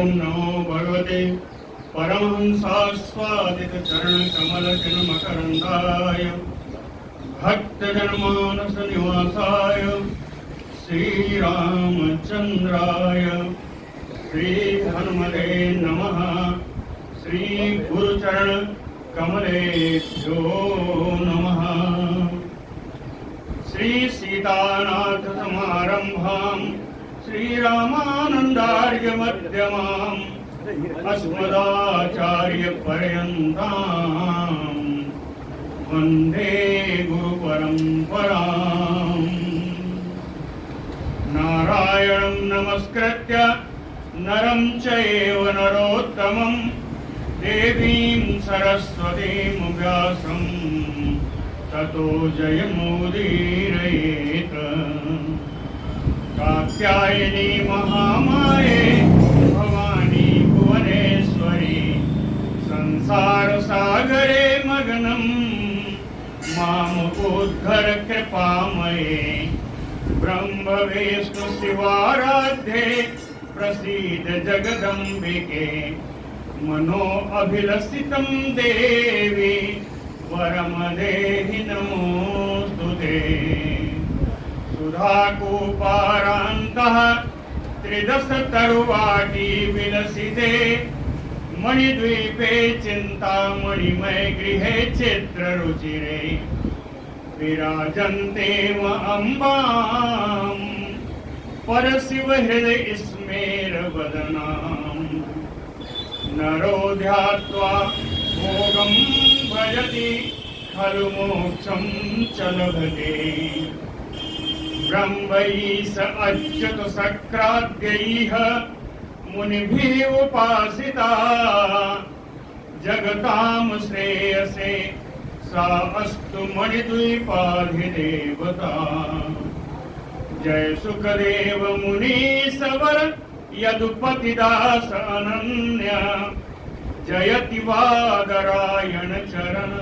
नमो भगवते परमहंसास्वादित चरण कमल मकरंदाय भक्तजनमानस निवासाय श्रीरामचंद्राय श्री हनुमते नमः। श्री गुरुचरण कमलेभ्यो नमः। श्री सीतानाथ समारंभां श्रीरामानंदार्य मध्यमाम् अस्मदाचार्य पर्यन्तां वंदे गुरु परंपराम्। नारायणं नमस्कृत्य नरं चैव नरोत्तमं देवीं सरस्वतीं व्यासं ततो जयमुदीरयेत्। कात्यायनी महामाये भवानी भुवनेश्वरी संसार सागरे मग्नं मामुद्धर कृपामये। ब्रह्म विष्णु शिवाराध्ये प्रसीद जगदम्बिके। मनो अभिलषितं देवी वरम देहि नमोस्तुते। सुधाकूपारान्तः त्रिदश तरुवाटी विलसिते। मणिद्वीपे चिन्तामणिमय गृहे चित्ररुचिरे विराजन्ते अम्बां परशिव हृदय स्मेरवदनाम्। नरो ध्यात्वा भोगं भजति खलु मोक्षं च लभते। ब्रह्मैष अच्युत सक्राद्यैः मुनिभिः उपासिता। जगतां श्रेयसे सा अस्तु मणिद्वीपाधिदेवता। जय सुखदेव मुनीसवर यदुपतिदास अनन्य। जयति वादरायण चरण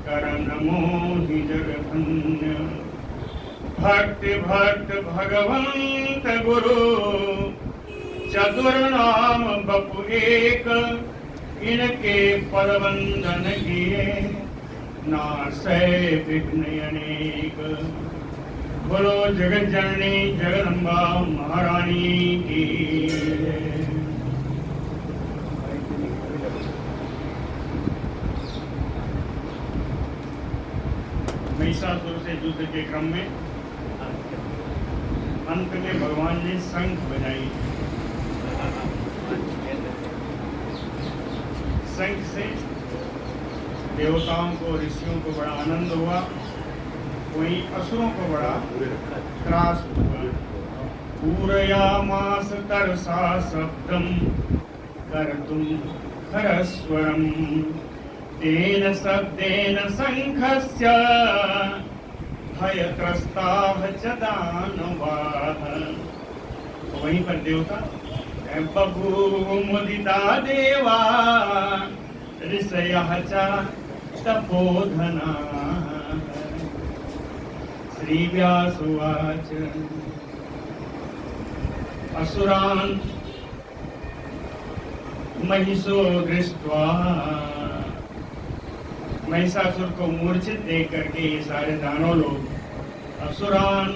करण मोहि जगधन्य। भक्ति भक्त भगवंत गुरु चतुर्नाम बपु एक। इनके पद वंदन किए नासै विघ्न अनेक। बोलो जगत जननी जगदम्बा महारानी की। महिषासुर से युद्ध के क्रम में अंत में भगवान ने शंख बजाई। शंख से देवताओं को ऋषियों को बड़ा आनंद हुआ, वहीं असुरों को बड़ा त्रास हुआ। पूरयामास तरसा शब्दं कर्तुं खरस्वरम्। तेन शब्देन शंखस्य भयत्रस्ताः च दानवाः। वहीं पर देवता बभूमुदिता देवा ऋषयः च तपोधनाः। श्रीव्यास उवाच असुरान् महिषो दृष्ट्वा। महिषासुर को मूर्छित देख करके ये सारे दानव लोग असुरान्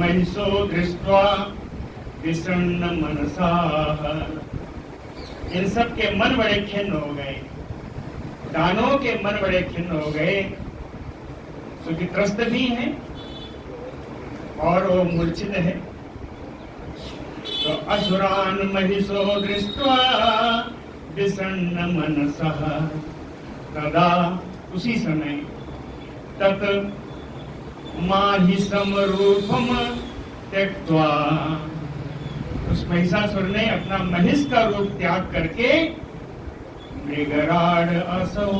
महिषो दृष्ट्वा विषण्ण मनसाः। इन सब के मन बड़े खिन्न हो गए, दानवों के मन बड़े खिन्न हो गए, क्योंकि त्रस्त भी हैं और वो मूर्छित है। तो असुरान् महिषो दृष्ट्वा विषण्ण मनसः। तदा उसी समय तत् माहिषं रूपं त्यक्त्वा। उस महिषासुर ने अपना महिष का रूप त्याग करके मृगराड असौ।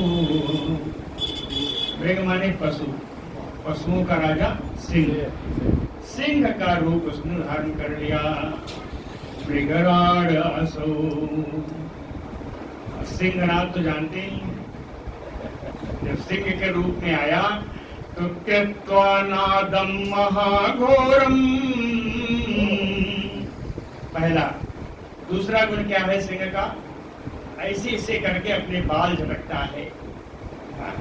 मृग माने पशु, पशुओं का राजा सिंह। सिंह का रूप उसने धारण कर लिया। मृगराड असौ। सिंहनाद तो जानते ही, जब सिंह के रूप में आया तो त्यक्त्वा नादं महाघोरम। पहला दूसरा गुण क्या है सिंह का? ऐसे ऐसे करके अपने बाल झपटता है। हाँ,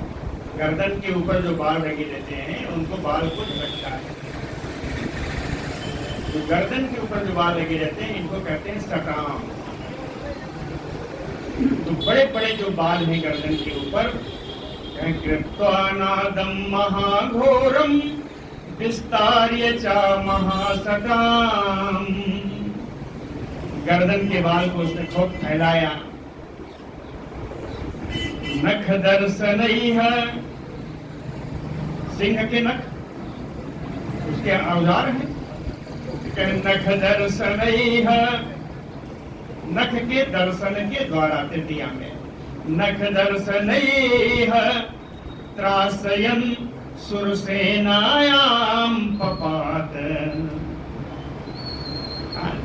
गर्दन के ऊपर जो बाल लगे रहते हैं उनको बाल को झपटता है। तो गर्दन के ऊपर जो बाल लगे रहते हैं इनको कहते हैं सटाम। तो बड़े बड़े जो बाल हैं गर्दन के ऊपर, कृत्वा नादम महाघोरम विस्तार्य च महासटाम। गर्दन के बाल को उसने खूब फैलाया। नख दर्शनैः, सिंह के नख उसके औजार हैं। नख दर्शनैः, नख के दर्शन के द्वारा, तृतीया में नख दर्शनैः त्रासयन् सुरसेनायां पपात।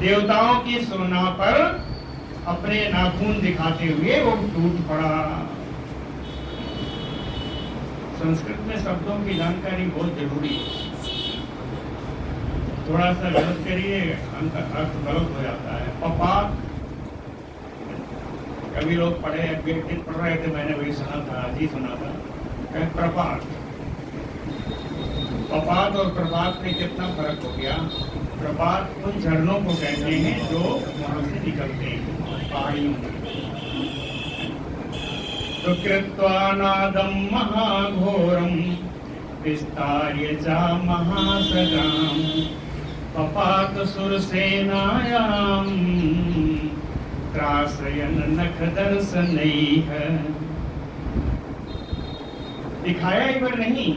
देवताओं की सेना पर अपने नाखून दिखाते हुए वो टूट पड़ा। संस्कृत में शब्दों की जानकारी बहुत जरूरी है। थोड़ा सा गलत करिए अर्थ गलत हो जाता है। पपात, कभी लोग पढ़ रहे थे, मैंने वही सुना था, आज ही सुना था। प्रपात, पपात और प्रपात में कितना फर्क हो गया। प्रपात उन झरनों को कहते हैं जो वहां से निकलते हैं पहाड़ियों में। तो कृत्वा नादम महाघोरम विस्तार्य च महासटाम पपात सुरसेनायां त्रासयन् नख दर्शनैः। दिखाया ही पर नहीं,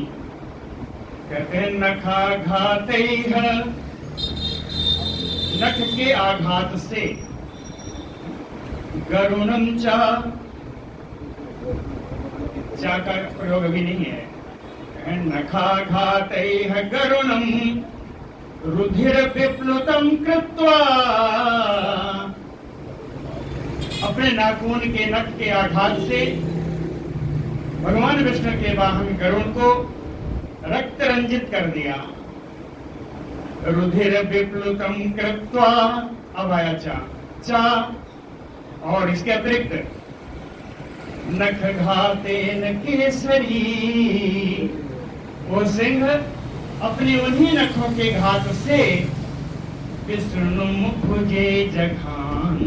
कहते हैं नखाघातैः, नख के आघात से। गरुणम चा, चा का प्रयोग अभी नहीं है। नखाघातैः गरुणम रुधिर विप्लुतम कृत्वा, अपने नाखून के नख के आघात से भगवान विष्णु के वाहन गरुण को रक्त रंजित कर दिया। रुधिर विप्लुतम कृत्वा, अब आया चा, और इसके अतिरिक्त नख घातेन केसरी, वो सिंह अपने उन्हीं नखों के घात से विष्णु भुजे जघान,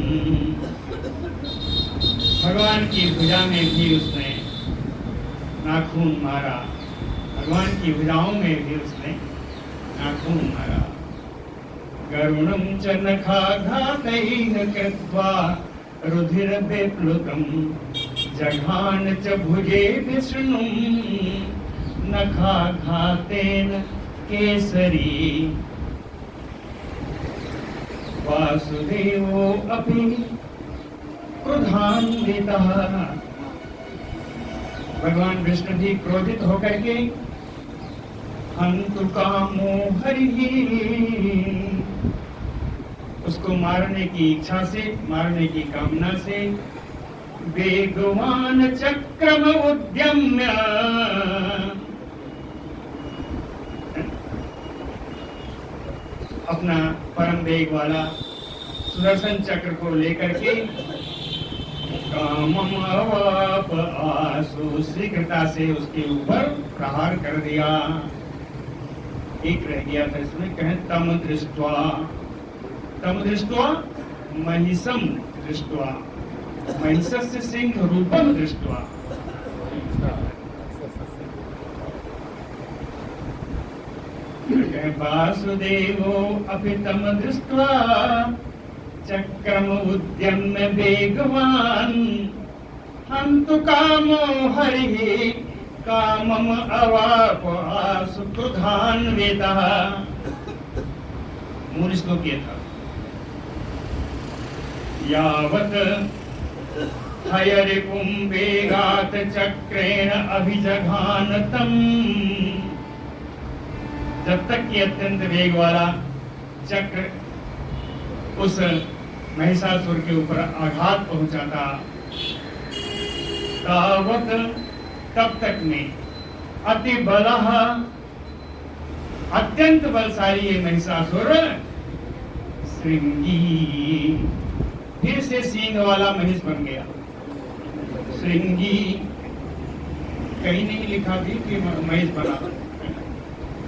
भगवान की भुजा में भी उसने नाखून मारा। भगवान की भुजाओं में भी उसने नाखून मारा। गरुणम च नखाघातैः कृत्वा रुधिर विप्लुतम जघान च भुजे विष्णु नखाघातेन केसरी। वासुदेवो अपि क्रोधान्वितः, भगवान विष्णु जी क्रोधित होकर के हन्तु कामो हरिः, उसको मारने की इच्छा से, मारने की कामना से वेगवान चक्रम उद्यम्य, अपना परम वेग वाला सुदर्शन चक्र को लेकर के कामम अवाप आसु, शीघ्रता से उसके ऊपर प्रहार कर दिया। एक रह गया था इसमें, कहें तम दृष्ट्वा, तम दृष्ट्वा महिषम दृष्ट्वा, महिषस्य सिंह रूपम दृष्ट्वा। वासुदेवो अपि तम दृष्ट्वा चक्रम उद्यम्य वेगवान हन्तु कामो हरिः कामम अवाप आसु क्रोधान्वितः। मूल श्लोक ये था, यावत् हयरिपुं वेगात् चक्रेण अभिजघान तम्, जब तक कि अत्यंत वेग वाला चक्र उस महिषासुर के ऊपर आघात पहुंचाता, तावत तब तक में अति बलः, अत्यंत बलशाली ये महिषासुर, श्रृंगी फिर से सींग वाला महिष बन गया। श्रृंगी कहीं नहीं लिखा भी कि महिष बना,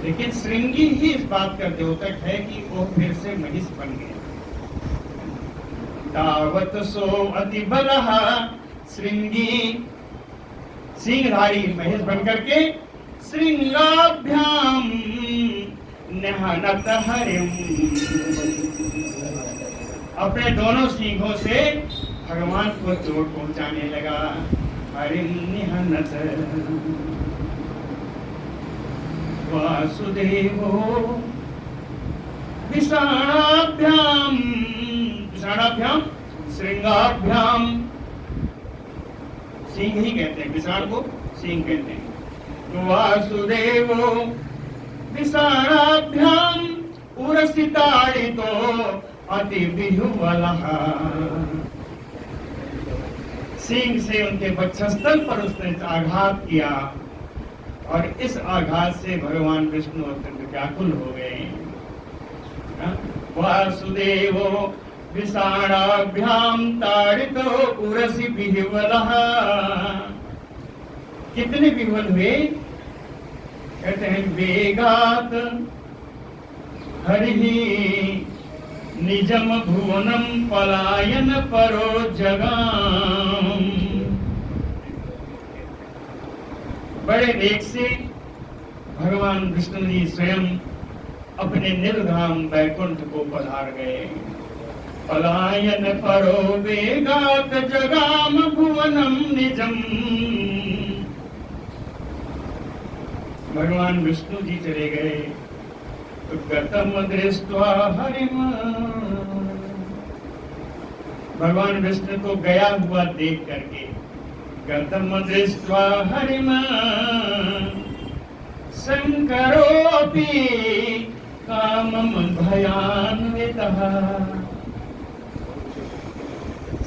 लेकिन श्रृंगी ही इस बात का द्योतक है कि वो फिर से महिष बन गया। तावत सो अति बलहा श्रृंगी, सिंहधारी महिष बन करके श्रृंगाभ्याम निहनत हरिम, अपने दोनों सींगों से भगवान को चोट पहुंचाने लगा। हरिम निहनत वासुदेवो विषाणाभ्याम, विषाणाभ्याम श्रृंगाभ्याम, सिंह ही कहते हैं, विषाण को सिंह कहते हैं। वासुदेवो विषाणाभ्याम उरसिताड़ितो अति विहुवलः, सिंह से उनके वक्षस्थल पर उसने आघात किया और इस आघात से भगवान विष्णु अत्यंत व्याकुल हो गए। वासुदेवो विषाणाभ्याम ताड़ितो उरसि विह्वलः, कितने विह्वल हुए? कहते हैं वेगात हरिहि निजम भुवनम पलायन परो जगाम, बड़े वेग से भगवान विष्णु जी स्वयं अपने निर्धाम वैकुंठ को पधार गए। पलायन परो वेगात जगाम भुवनम निजम, भगवान विष्णु जी चले गए। तो गतम दृष्ट्वा हरिम, भगवान विष्णु को गया हुआ देख करके, गतम दृष्ट्वा हरिम शंकरोऽपि कामम भयान्वितः,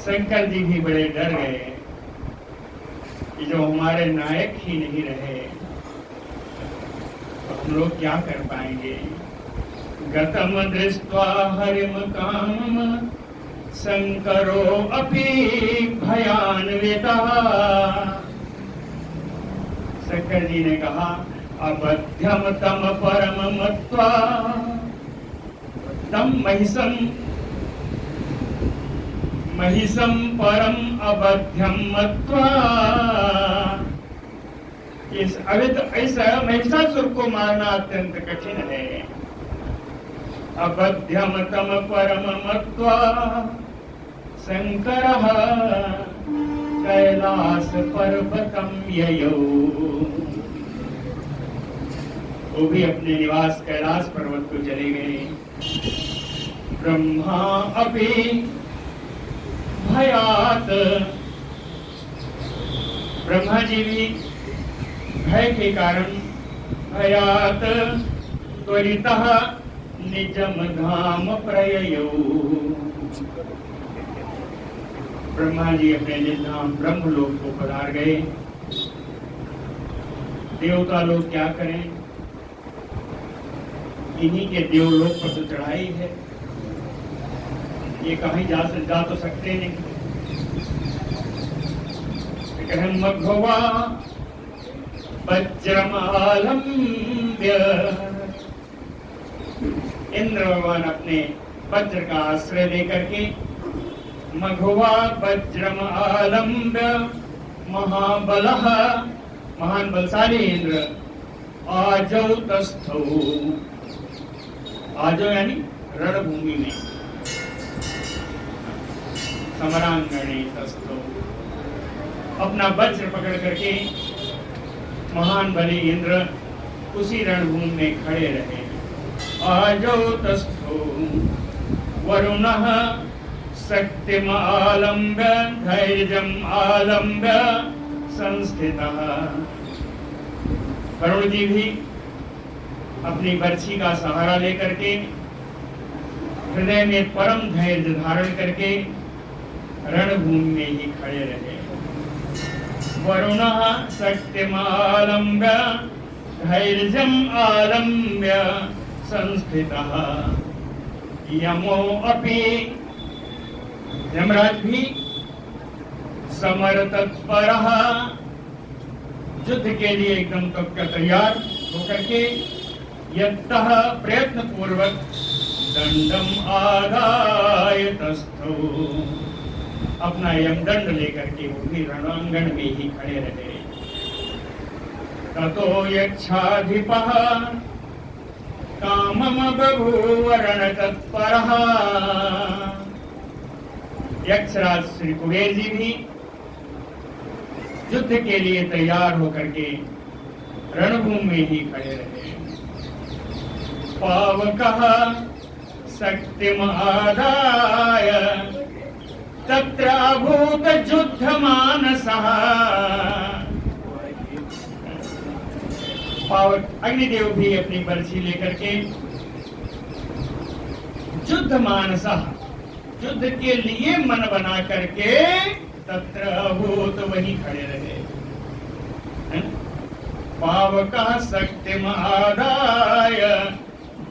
शंकर जी भी बड़े डर गए कि जो हमारे नायक ही नहीं रहे तो हम लोग क्या कर पाएंगे। गतम दृष्ट्वा हरिम कामम शंकरो अपि भयान्वितः, शंकर जी ने कहा अबध्यम तम परम मत्वा तम महिषम, महिषम परम अबध्यम मत्वा, इस महिषासुर को मारना अत्यंत कठिन है। अबध्यम तम परम मत्वा शंकरः कैलास पर्वतम ययौ, वो भी अपने निवास कैलाश पर्वत को चले गए। ब्रह्मा अपि भयात, ब्रह्मा जी भी भय के कारण भयात त्वरितः निजम धाम प्रययौ, ब्रह्मा जी अपने निज धाम ब्रह्मलोक को पधार गए। देवता लोग क्या करें, इन्हीं के देवलोक पर तो चढ़ाई है, ये कहीं जा तो सकते नहीं। मघवा वज्रमालम्ब्य, इंद्र भगवान अपने वज्र का आश्रय लेकर के मघवा वज्रम आलम्ब्य महाबलः, महान बलशाली इंद्र आजौ तस्थौ, आजो यानी रणभूमि में, समरांगणे तस्थौ, अपना वज्र पकड़ करके महान बली इंद्र उसी रणभूमि में खड़े रहे। आजौ तस्थौ वरुणः शक्तिम आलम्ब्य धैर्यम आलम्ब्य संस्थितः, वरुण जी भी अपनी बर्छी का सहारा लेकर के हृदय में परम धैर्य धारण करके रणभूमि में ही खड़े रहे। वरुणः शक्तिमालम्ब्य धैर्यम आलम्ब्य संस्थितः, यमो अपि यमराज भी समर तत्पर, युद्ध के लिए एकदम तैयार होकर के यत्तः प्रयत्न पूर्वक दंडम आदाय तस्थौ, अपना यमदंड लेकर के वो भी रणांगण में ही खड़े रहे। ततो यक्षाधिपः कामम बभूव रण तत्परः, यक्षराज श्री कुबेर जी भी युद्ध के लिए तैयार होकर के रणभूमि में ही खड़े रहे। पावकः शक्तिम आदाय तत्र अभूत युद्ध मानसः, पावक अग्निदेव भी अपनी बर्छी लेकर के युद्ध मानसः, युद्ध के लिए मन बना करके तत्र अभूत वहीं खड़े रहे। पावकः शक्तिम आदाय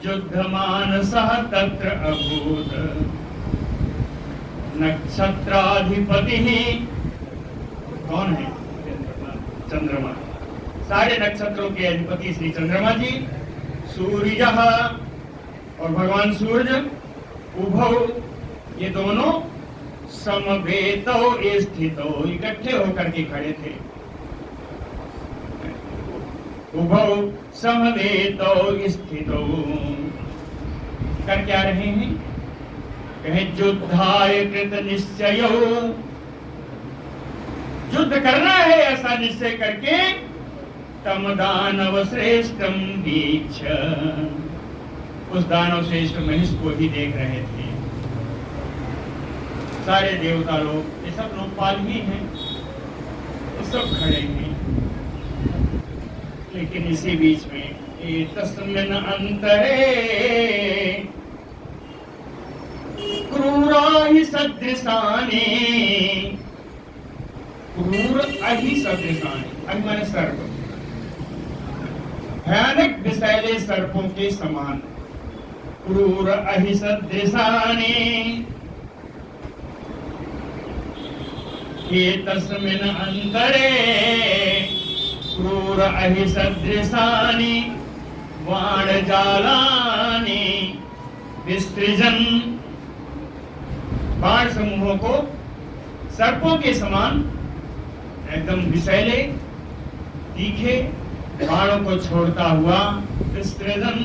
युद्ध मानसः तत्र अभूत, नक्षत्राधिपति कौन है? चंद्रमा, सारे नक्षत्रों के अधिपति श्री चंद्रमा जी, सूर्य और भगवान सूर्य, उभौ ये दोनों समवेतौ स्थितौ, इकट्ठे होकर के खड़े थे। उभौ समवेतौ स्थितौ, कर क्या रहे हैं? कहे युद्धाय कृत निश्चयो, युद्ध करना है ऐसा निश्चय करके तम दानव श्रेष्ठम वीक्ष, उस दानव श्रेष्ठ महिष को ही देख रहे थे। सारे देवता लोग, ये सब लोकपाल ही हैं, ये सब खड़े हैं। लेकिन इसी बीच में तस्मिन् अंतरे क्रूरा ही सदृशानि, क्रूर अहि सदृशानि, अहि माने सर्प, भयानक विषैले सर्पों के समान, क्रूर अहि सदृशानि ये तस्मिन् अंतरे क्रूर अहि सदृशानि बाणजालानि विसृजन, बाण समूहों को सर्पों के समान एकदम विषैले तीखे बाणों को छोड़ता हुआ विसृजन,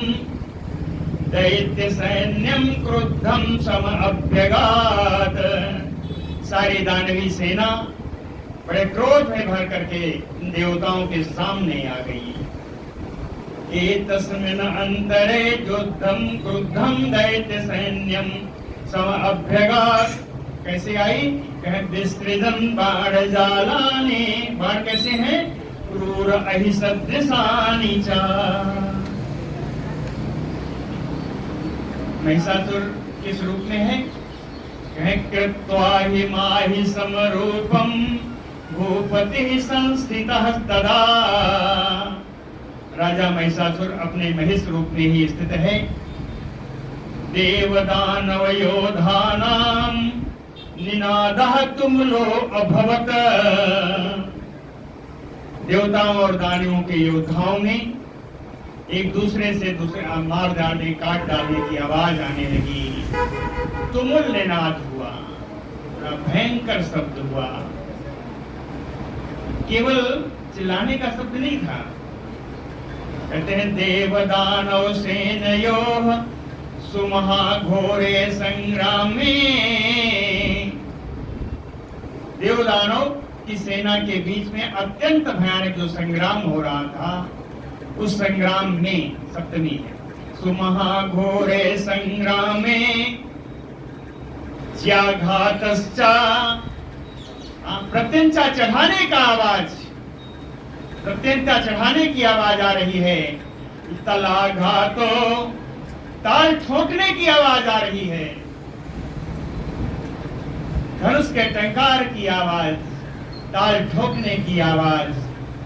दैत्य सैन्यम क्रुद्धम सम अभ्यगात, सारी दानवी सेना बड़े क्रोध में भर करके देवताओं के सामने आ गई। एतस्मिन् अंतरे युद्धम क्रुद्धम दैत्य सैन्यम सम अभ्यगात, कैसे आई? कहे विसृजन बाणजालानि, बाण कैसे हैं? क्रूर अहि सदृशानि च, महिषासुर किस रूप में है? कहे कृत्वा हि माहि समरूपम भूपति संस्थितः तदा, राजा महिषासुर अपने महिष रूप में ही स्थित है। देवदानव योधानाम निनादः तुमुलो अभवत, देवताओं और दानवों के योद्धाओं ने एक दूसरे से दूसरे मार डालने काट डालने की आवाज आने लगी। तुमुल निनाद हुआ, बड़ा भयंकर शब्द हुआ, केवल चिल्लाने का शब्द नहीं था। कहते हैं देवदानव सेनयोः सुमहाघोरे संग्रामे, देवदानव की सेना के बीच में अत्यंत भयानक जो संग्राम हो रहा था, उस संग्राम में, सप्तमी है, सुमहाघोरे संग्रामे ज्याघातश्चा, प्रत्यंचा चढ़ाने का आवाज, प्रत्यंचा चढ़ाने की आवाज आ रही है। तलाघातो, ताल ठोकने की आवाज आ रही है। धनुष के टंकार की आवाज, ताल ठोकने की आवाज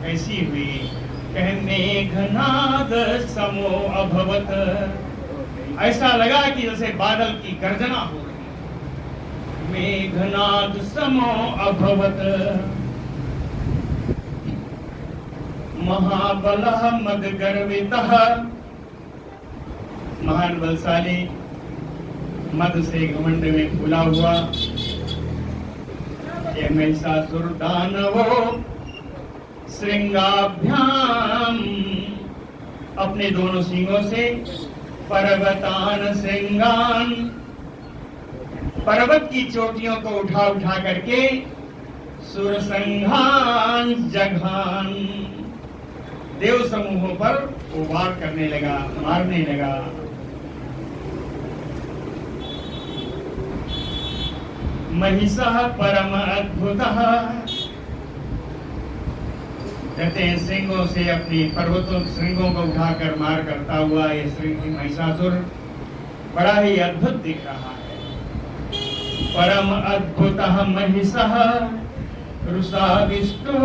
कैसी हुई? कहे मेघनाद समो अभवत, ऐसा लगा कि जैसे बादल की गर्जना हो रही। मेघनाद समो अभवत महाबलः मदगर्वितः। महान बलशाली मद से घमंड में फूला हुआ ये महिषासुर दानवो श्रृंगाभ्याम अपने दोनों सींगों से पर्वतान श्रृंगान पर्वत की चोटियों को उठा उठा करके सुरसंघान जघान देव समूहों पर वार करने लगा, मारने लगा। महिषः परम अद्भुतः कहते हैं सिंगों से अपनी पर्वतों श्रृंगों को उठाकर मार करता हुआ ये महिषासुर बड़ा ही अद्भुत दिख रहा है। परम अद्भुतः महिषः रुषाविष्टो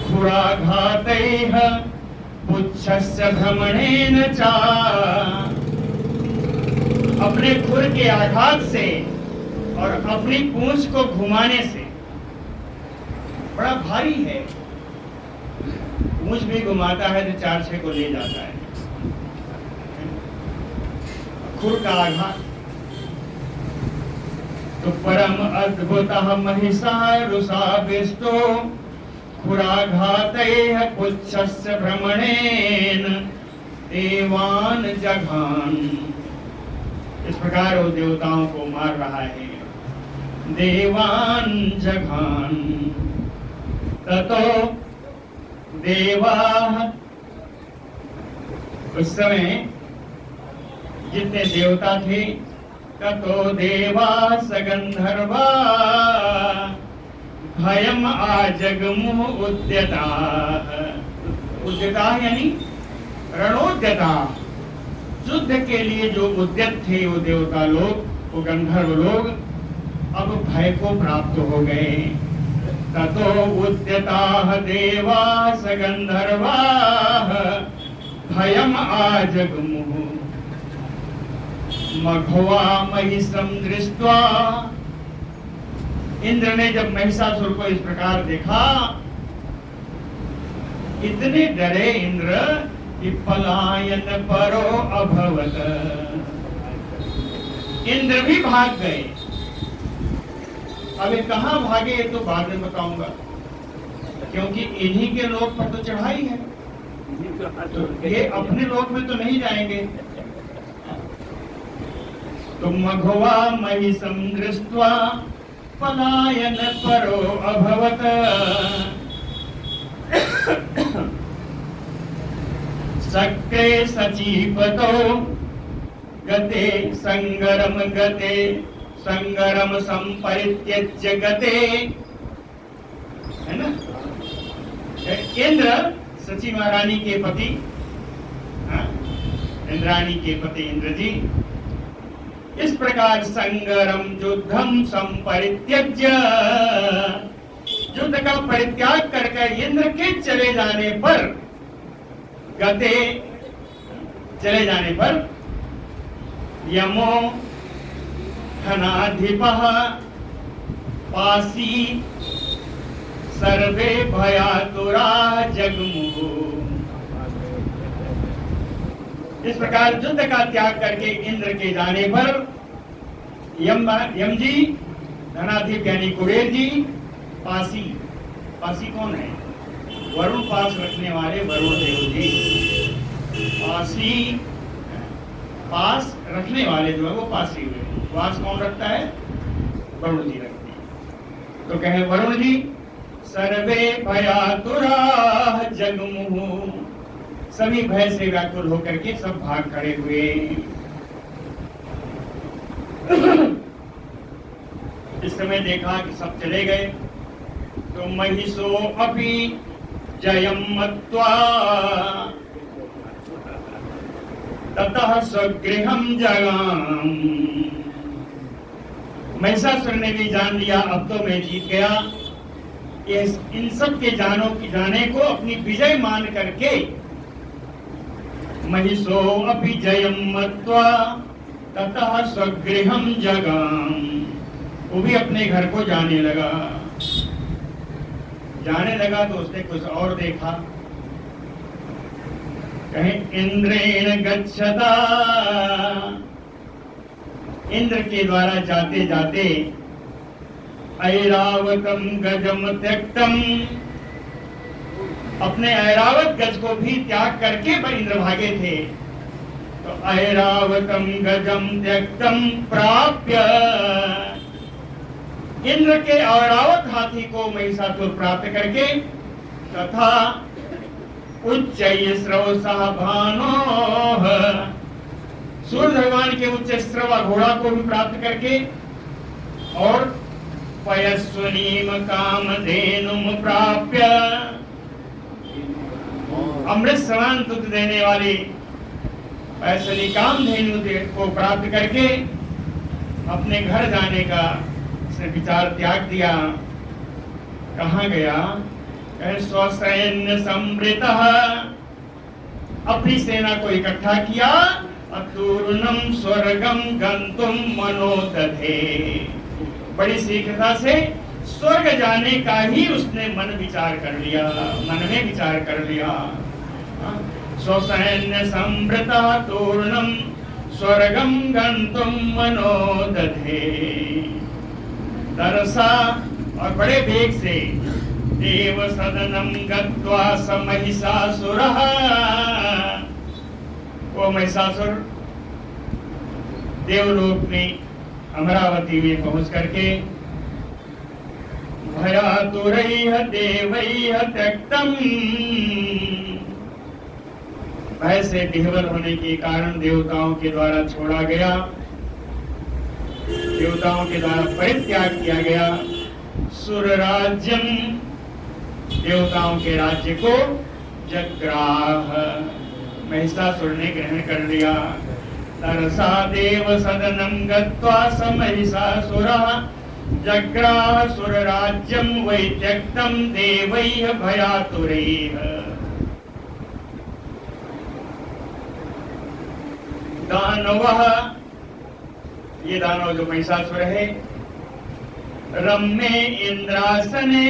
खुराघातैः पुच्छस्य भ्रमणेन च अपने खुर के आघात से और अपनी पूंछ को घुमाने से बड़ा भारी है। पूंछ भी घुमाता है तो 4-6 को ले जाता है। खुर का आघात तो परम अद्भुतः महिषः रुषाविष्टो खुराघातैः पुच्छस्य भ्रमणेन देवान जघान। इस प्रकार वो देवताओं को मार रहा है। देवान जघान ततो देवाः उस समय जितने देवता थे ततो देवा सगंधर्वा भयम आजगमुः उद्यताः। उद्यताः यानी रणोद्यताः युद्ध के लिए जो उद्यत थे वो देवता लोग, वो गंधर्व लोग अब भय को प्राप्त हो गए। ततो उद्यताः देवाः गंधर्वाः भयम आजगमुः मघवा महिषं दृष्ट्वा। इंद्र ने जब महिषासुर को इस प्रकार देखा इतने डरे इंद्र कि पलायन परो अभवत। इंद्र भी भाग गए। अभी कहां भागे ये तो बाद में बताऊंगा, क्योंकि इन्हीं के लोक पर तो चढ़ाई है, तो ये अपने लोक में तो नहीं जाएंगे। तो मघवा महिषं दृष्ट्वा पलायन परो अभवत। सक्रे सचीपतो गते संगरम संपरित्यज्य गते। है ना, इंद्र सची महारानी के पति, इंद्राणी के पति इंद्र जी इस प्रकार संगरम युद्धम संपरित्यज्य युद्ध का परित्याग कर इंद्र के चले जाने पर गते चले जाने पर यमो धनाधिपः पासी सर्वे भयातुरा जगमुः। इस प्रकार युद्ध का त्याग करके इंद्र के जाने पर यम जी धनाधिप यानी कुबेर जी, पासी कौन है? वरुण पास रखने वाले वरुण देव जी। पास रखने वाले जो है वो पासी हुए। पास कौन रखता है? वरुण जी रखते हैं। तो कहे वरुण जी सर्वे भयातुराः जगमुः, सभी भय से व्याकुल होकर के सब भाग खड़े हुए। इस समय देखा कि सब चले गए तो महिषो अपि जयम मत्वा ततः स्वगृहं जगाम। महिषासुर ने भी जान लिया अब तो मैं जीत गया। इन सब के जाने को अपनी विजय मान करके महिषो अपि जयं मत्वा ततः स्वगृहं जगाम। वो भी अपने घर को जाने लगा तो उसने कुछ और देखा। कहें इंद्रेण गच्छता, इंद्र के द्वारा जाते जाते ऐरावतम गजम त्यक्तम, अपने ऐरावत गज को भी त्याग करके इंद्र भागे थे। तो ऐरावतम गजम त्यक्तम प्राप्य, इंद्र के ऐरावत हाथी को महिषासुर प्राप्त करके तथा उच्चैः स्रवसः भानोः, सूर्य भगवान के उच्च स्रवा घोड़ा को भी प्राप्त करके और पयस्वनीम कामधेनुम प्राप्य, अमृत समान दूध देने वाली पयस्विनी कामधेनु को प्राप्त करके अपने घर जाने का उसने विचार त्याग दिया। कहाँ गया? स्वसैन्य समृतः, अपनी सेना को इकट्ठा किया। अतुर्णम स्वर्गम गंतुम मनोदधे, बड़ी शीघ्रता से स्वर्ग जाने का ही उसने मन में विचार कर लिया। स्वसैन्य समृतः तूर्णम स्वर्गम गंतुम मनोदधे, तरसा और बड़े वेग से देव सदनम गत्वा स महिषासुरः, वो महिषासुर देवलोक में अमरावती में पहुंच करके भयातुरैः देवैः त्यक्तम, भय से विह्वल होने के कारण देवताओं के द्वारा छोड़ा गया, देवताओं के द्वारा परित्याग किया गया। सुर राज्यम, देवताओं के राज्य को जग्राह, महिषासुर ने ग्रहण कर लिया। तरसा देव सदनम गत्वा स महिषासुरः जग्राह सुर राज्यम वै त्यक्तम देवैः भयातुरैः। दानवः, ये दानव जो महिषासुर है, रम्ये इंद्रासने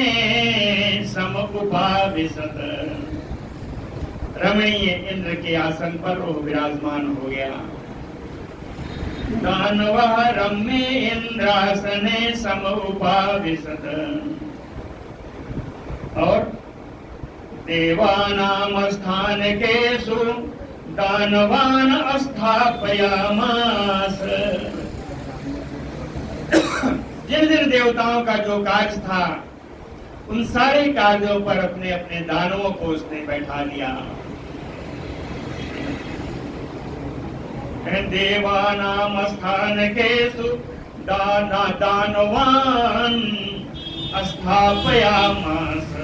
समुपाविशत, रमणीय इंद्र के आसन पर वो विराजमान हो गया। दानवः रम्ये इंद्रासने समुपाविशत, और देवानाम स्थानकेषु दानवान स्थापयामास, जिन जिन देवताओं का जो कार्य था उन सारे कार्यों पर अपने अपने दानवों को उसने बैठा दिया। देवानाम स्थानकेषु दानवान स्थापयामास,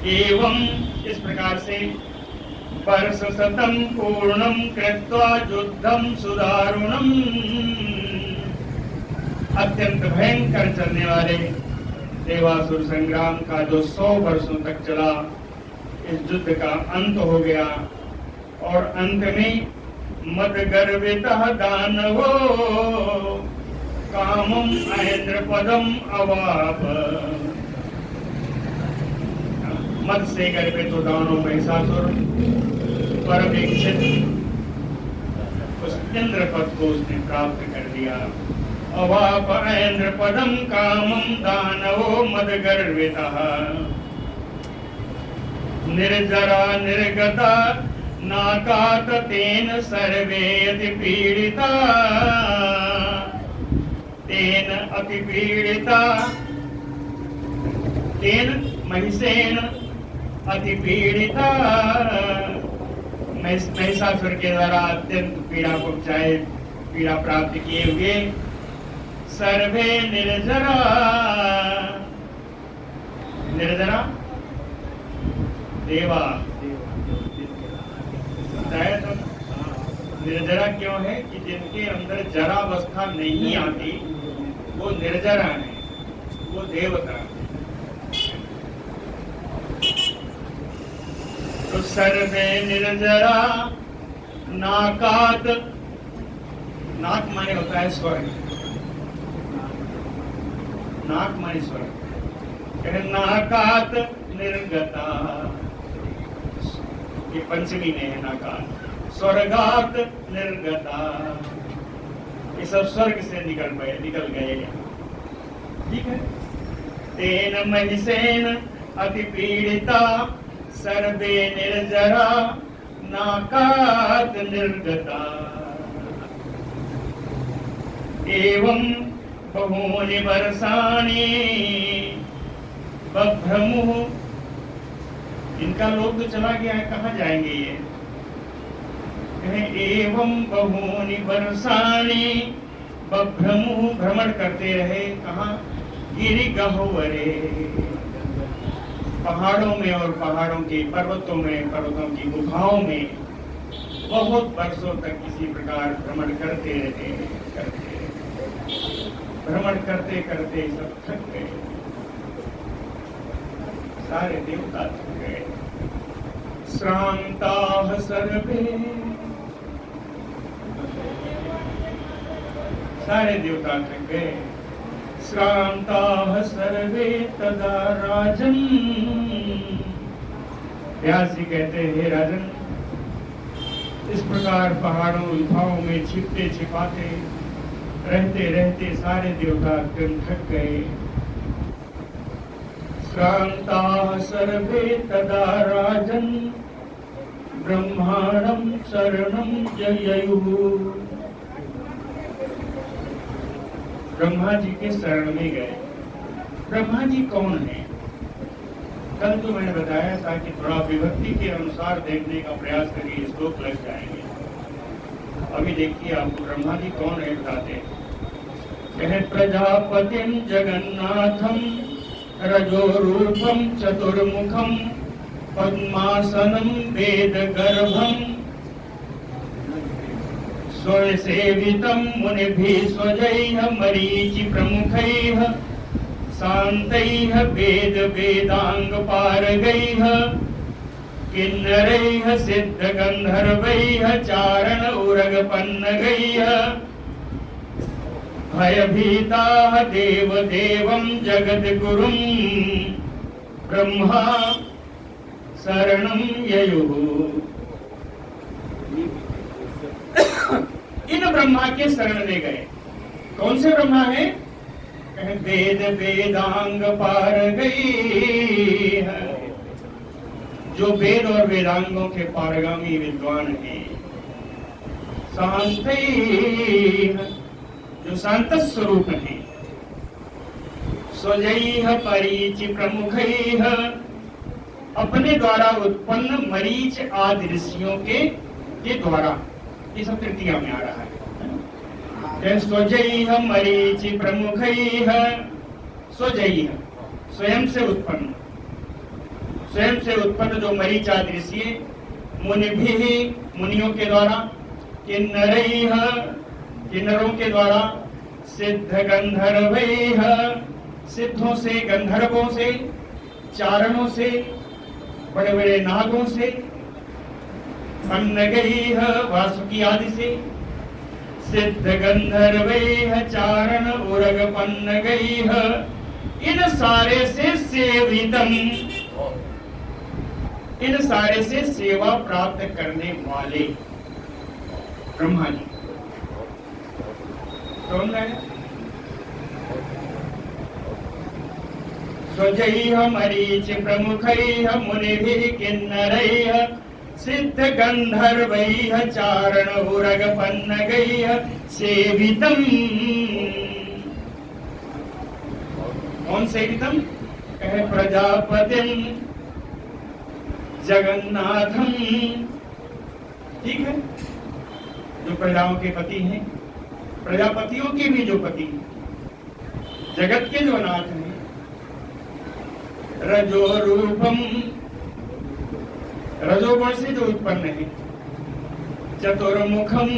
एवं इस प्रकार से वर्ष शतम पूर्णम कृत्वा युद्धम सुदारुणम, अत्यंत भयंकर चलने वाले देवासुर संग्राम का जो 100 वर्षों तक चला, इस युद्ध का अंत हो गया। और अंत में मद गर्वितः दानवो कामम ऐन्द्रपदम अवाप, मद से गर्वित तो दानव महिषासुर परमेक्षित उस इंद्र पद को उसने प्राप्त कर दिया। अवाप ऐन्द्र पदम कामम दानवो मद गर्वितः, निर्जरा निर्गता नाकात तेन सर्वे अति पीड़िता, तेन अति पीड़िता, तेन महिषेन अति पीड़िता, महिषासुर के द्वारा अत्यंत पीड़ा प्राप्त किए हुए सर्वे निर्जरा, निर्जरा देवा, निर्जरा क्यों है कि जिनके अंदर जरावस्था नहीं आती वो निर्जरा है, वो देवता। तो सर्वे निर्जरा नाकात, नाक माने होता है स्वर्ग, नाक माने स्वर्ग, नाकात निर्गता, ये पंचमी में है नाकात, स्वर्गात निर्गता, ये सब स्वर्ग से निकल गए। ठीक है। तेन महिषेन अति पीड़िता सर्वे निर्जरा नाकात निर्गता, एवं बहूनि वर्षाणि बभ्रमुः, इनका लोग तो चला गया है, कहाँ जाएंगे ये? एवं बहूनि वर्षाणि बभ्रमुः, भ्रमण करते रहे, कहाँ? गिरि गह्वरे, पहाड़ों में और पहाड़ों के पर्वतों में, पर्वतों की गुफाओं में बहुत वर्षों तक किसी प्रकार भ्रमण करते रहे, भ्रमण करते करते सब थक गए, सारे देवता थक गए। श्रांताः सर्वे, सारे देवता थक गए। श्रांताः सर्वे तदा राजन, व्यास जी कहते हैं, हे राजन, इस प्रकार पहाड़ों गुफाओं में छिपते छिपाते रहते रहते सारे देवता थक गए। श्रांताः सर्वे तदा राजन ब्रह्माणं शरणं जययुः, ब्रह्मा जी के शरण में गए। ब्रह्मा जी कौन है? कल तो मैंने बताया था कि थोड़ा विभक्ति के अनुसार देखने का प्रयास करिए, श्लोक लग जाएंगे। अभी देखिए आपको ब्रह्मा जी कौन है बताते हैं। कहे प्रजापतिम जगन्नाथम रजोरूपम चतुर्मुखम पद्मासनम वेद गर्भम स्वसेवितं मुनिभिः स्वजैः मरीचि प्रमुखैः शान्तैः वेद वेदांग पारगैः किन्नरैः सिद्ध गंधर्वैः चारण उरग पन्नगैः भयभीताः देव देवं जगद्गुरुं ब्रह्मा शरणं ययुः। इन ब्रह्मा के शरण में गए। कौन से ब्रह्मा है? वेद वेदांग पार गई है, जो वेद और वेदांगों के पारगामी विद्वान हैं। शांत, जो शांत स्वरूप है। स्वजैः परीचि प्रमुखैः, अपने द्वारा उत्पन्न मरीच आदि ऋषियों के द्वारा, ये सब तृतीया में आ रहा है। स्वजैः मरीचि प्रमुखैः, स्वजैः स्वयं से उत्पन्न, स्वयं से उत्पन्न जो मरीच आदि ऋषि, मुनिभिः मुनियों के द्वारा, किन्नरैः किन्नरों के द्वारा, सिद्ध गंधर्वैः सिद्धों से, गंधर्वों से, चारणों से, बड़े बड़े नागों से, पन्नगैः वासुकी आदि से, सिद्ध गंधर्वैः चारण उरग पन्नगैः, इन सारे से सेवितम, इन सारे से सेवा प्राप्त करने वाले ब्रह्मा जी कौन है? स्वजैः मरीचि प्रमुखैः मुनिभिः किन्नरैः सिद्ध गंधर्वैः चारण उरग पन्नगैः सेवितम्। कौन सेवितम? कहे प्रजापतिम जगन्नाथम। ठीक है, जो प्रजाओं के पति हैं, प्रजापतियों के भी जो पति हैं, जगत के जो नाथ हैं। रजो रूपम, रजोगुण से जो उत्पन्न है। चतुर्मुखम,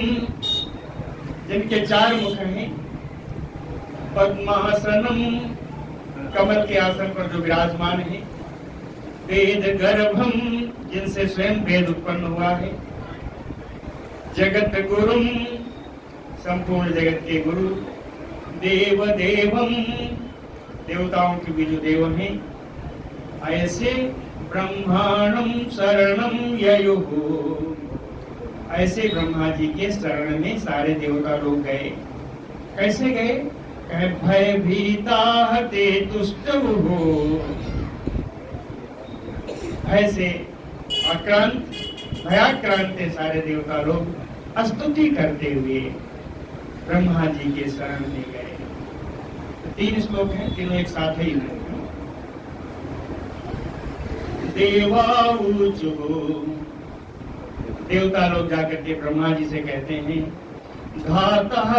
जिनके 4 मुख हैं। पद्मासनम, कमल के आसन पर जो विराजमान है। वेद गर्भम, जिनसे स्वयं वेद उत्पन्न हुआ है। जगत गुरुम, संपूर्ण जगत के गुरु। देव देवम, देवताओं के भी जो देव हैं। ऐसे ब्रह्मांडम शरणम ययुः, ऐसे ब्रह्मा जी के शरण में सारे देवता लोग गए। कैसे गए? भय भीता ते तुष्टुः, भय से आक्रांत, भयाक्रांत थे सारे देवता लोग, स्तुति करते हुए ब्रह्मा जी के शरण में गए। 3 श्लोक हैं, तीनों एक साथ ही हैं। देवाऊचुः, देवता लोग जाकर के ब्रह्मा जी से कहते हैं, घातः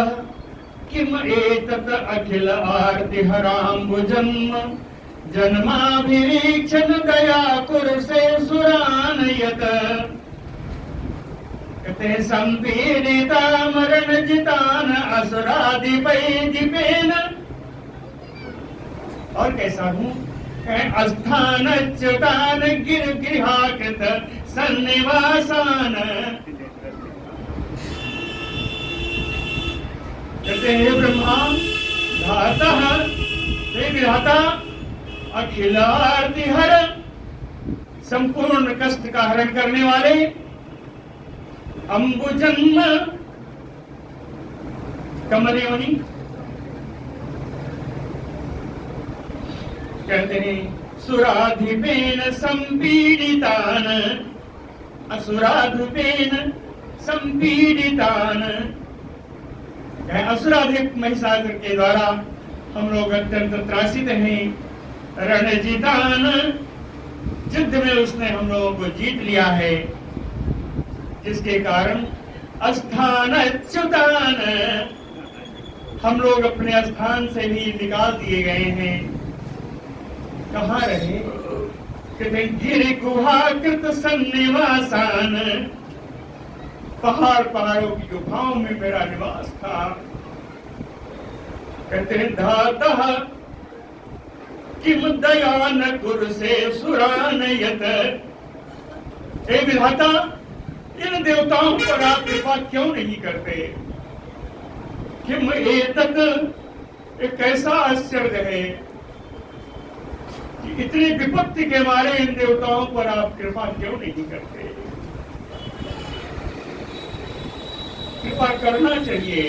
किम एतत् अखिल आर्ति हराम्बुजन्म जन्माभिरीक्षण दया कुरुसे सुरानयत। कहते संपीड़िता मरण जितान असुराधिपैदिपेन, और कैसा हूँ? अस्थानच्युतान गिरगृहाकृत सन्निवासान। कहते हैं ब्रह्मा, धाता हे विधाता, अखिलार्ति हर, संपूर्ण कष्ट का हरण करने वाले, अम्बुजन्म कमलयोनि, कहते हैं सुराधिपेन संपीड़ितान, असुराधिपेन संपीड़ितान। असुराधिप महिषासुर के द्वारा हम लोग अत्यंत त्रासित हैं। रणजितान, युद्ध में उसने हम लोगों को जीत लिया है, जिसके कारण अस्थानच्युतान, हम लोग अपने स्थान से भी निकाल दिए गए हैं। कहाँ रहे? कहते गिर गुहाकृत सन्निवासान, पहाड़ों की गुफाओं में मेरा निवास था। कहते हैं धातः किम दया न कुरुसे सुरानयत, हे विधाता, इन देवताओं पर आप कृपा क्यों नहीं करते? किम एतत्, एक कैसा आश्चर्य है कि इतनी विपत्ति के मारे इन देवताओं पर आप कृपा क्यों नहीं करते? कृपा करना चाहिए।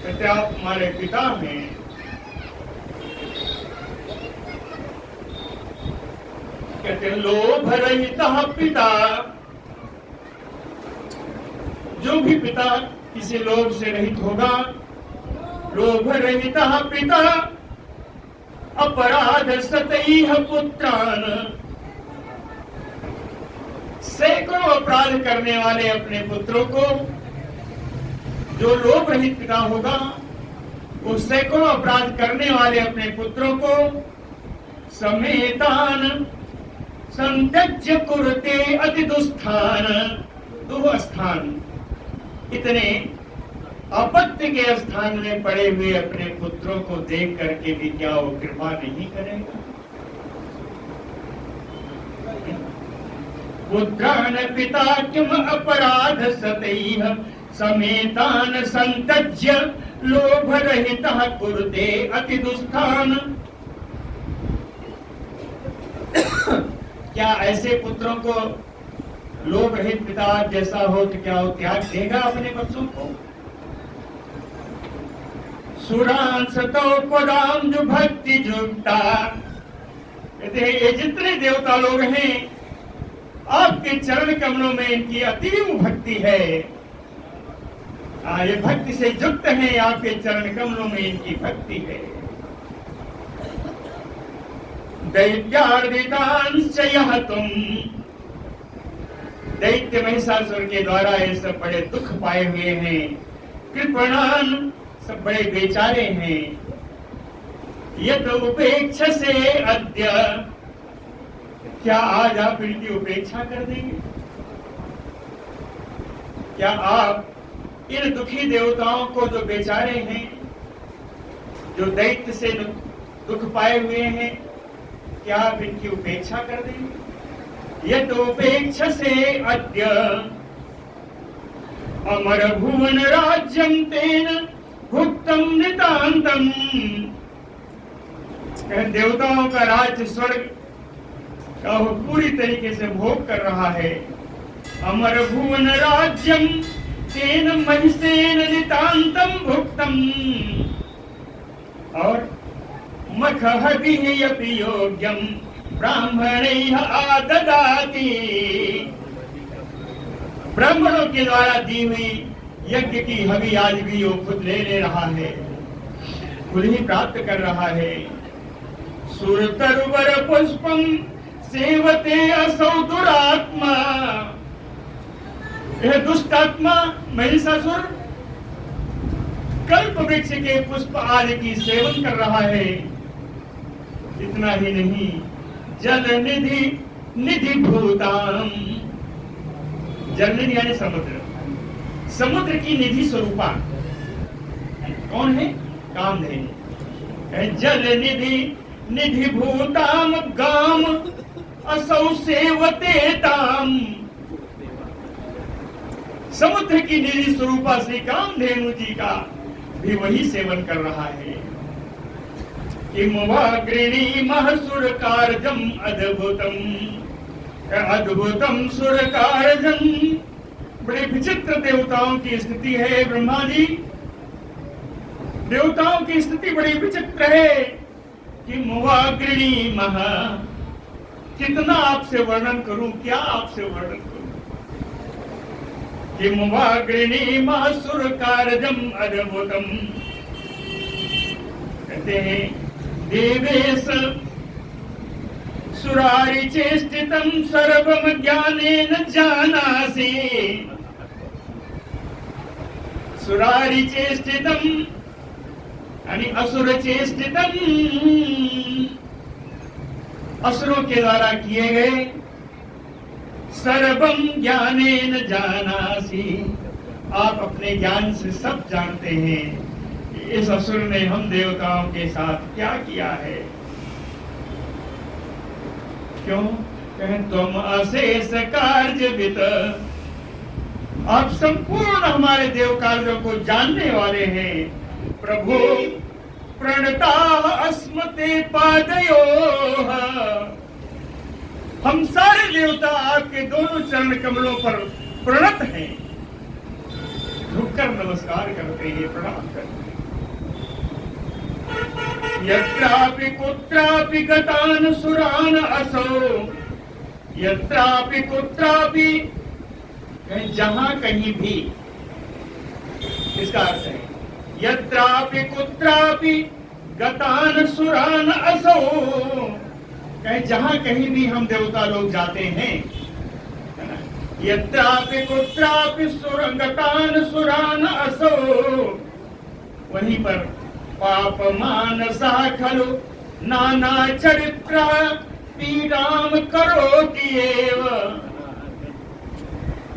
कहते आप हमारे पिता हैं। कहते लोभ रहिता पिता, जो भी पिता किसी लोभ से रहित होगा, लोभ रहिता पिता अपराध सतैह पुत्रान, सैकड़ों अपराध करने वाले अपने पुत्रों को, जो लोभ रहित पिता होगा वो सैकड़ों अपराध करने वाले अपने पुत्रों को समेतान संत्यज्य कुरुते अति दुस्थान, दुस्थान, इतने आपत्ति के स्थान में पड़े हुए अपने पुत्रों को देख करके भी क्या वो कृपा नहीं करेगा? पुत्रान पिता किम अपराध सतैह समेतान संत्यज्य लोभ रहितः कुरुते अति दुस्थान। क्या ऐसे पुत्रों को लोभ रहित पिता जैसा हो तो क्या वो त्याग देगा अपने बच्चों को? सुरांस तो पदाम जो भक्ति जुगता, कहते हैं ये जितने देवता लोग हैं आपके चरण कमलों में इनकी अतीव भक्ति है। ये भक्ति से युक्त हैं, आपके चरण कमलों में इनकी भक्ति है। दैत्यार्दितांश्च यह तुम, दैत्य महिषासुर के द्वारा ये सब बड़े दुख पाए हुए हैं। कृपणान, सब बड़े बेचारे हैं। यत उपेक्ष से अद्य, क्या आज आप इनकी उपेक्षा कर देंगे? क्या आप इन दुखी देवताओं को, जो बेचारे हैं, जो दैत्य से दुख पाए हुए हैं, क्या आप इनकी उपेक्षा कर देंगे? यतोपेक्षसे अद्य अमर भुवन राज्यम तेन भुक्तम नितांतम। देवताओं का राज्य स्वर्ग का वो पूरी तरीके से भोग कर रहा है। अमर भुवन राज्यम तेन महिषेन नितांतम भुक्तम। और मखहविः योग्यम ब्राह्मणैः आददाति। ब्राह्मणों के द्वारा दी हुई यज्ञ की हवि आज भी वो खुद ले रहा है, खुद ही प्राप्त कर रहा है। सुरतरुवर पुष्पम सेवते असौ दुरात्मा। यह दुष्ट आत्मा महिषासुर कल्प वृक्ष के पुष्प आदि की सेवन कर रहा है। इतना ही नहीं, जल निधि निधि भूताम। जल निधि यानी समुद्र, समुद्र की निधि स्वरूपा कौन है? कामधेनु। जल निधि निधि भूताम गाम असौ सेवते ताम। समुद्र की निधि स्वरूपा श्री कामधेनु जी का भी वही सेवन कर रहा है। किम वा गृणीमः सुरकारजम अद्भुतम। अद्भुतम सुरकारजम। बड़े विचित्र देवताओं की स्थिति है ब्रह्मा जी। देवताओं की स्थिति बड़ी विचित्र है। किम वा गृणीमः। कितना आपसे वर्णन करूं, क्या आपसे वर्णन करूं। किम वा गृणीमः सुरकारजम अद्भुतम। कहते हैं देवेश सुरारि चेष्टितम सर्वम ज्ञानेन जानासि। सुरारि चेष्टितम यानी असुर चेष्टितम। असुरों के द्वारा किए गए सर्वम ज्ञानेन जानासि। आप अपने ज्ञान से सब जानते हैं इस असुर ने हम देवताओं के साथ क्या किया है। क्यों? कहें तुम अशेष कार्य। आप संपूर्ण हमारे देव कार्यों को जानने वाले हैं। प्रभु प्रणताः अस्मते पादयोः। हम सारे देवता आपके दोनों चरण कमलों पर प्रणत हैं, झुककर नमस्कार करते हैं, प्रणाम करते हैं। यत्रापि कुत्रापि गतान सुरान असौ। यत्रापि कुत्रापि जहां कहीं भी, इसका अर्थ है यत्रापि कुत्रापि गतान सुरान असौ। जहां कहीं भी हम देवता लोग जाते हैं, यत्रापि कुत्रापि सुरंगतान सुरान असौ। वहीं पर पाप मानसा खलु नाना चरित्र पीड़ाम करोति एव।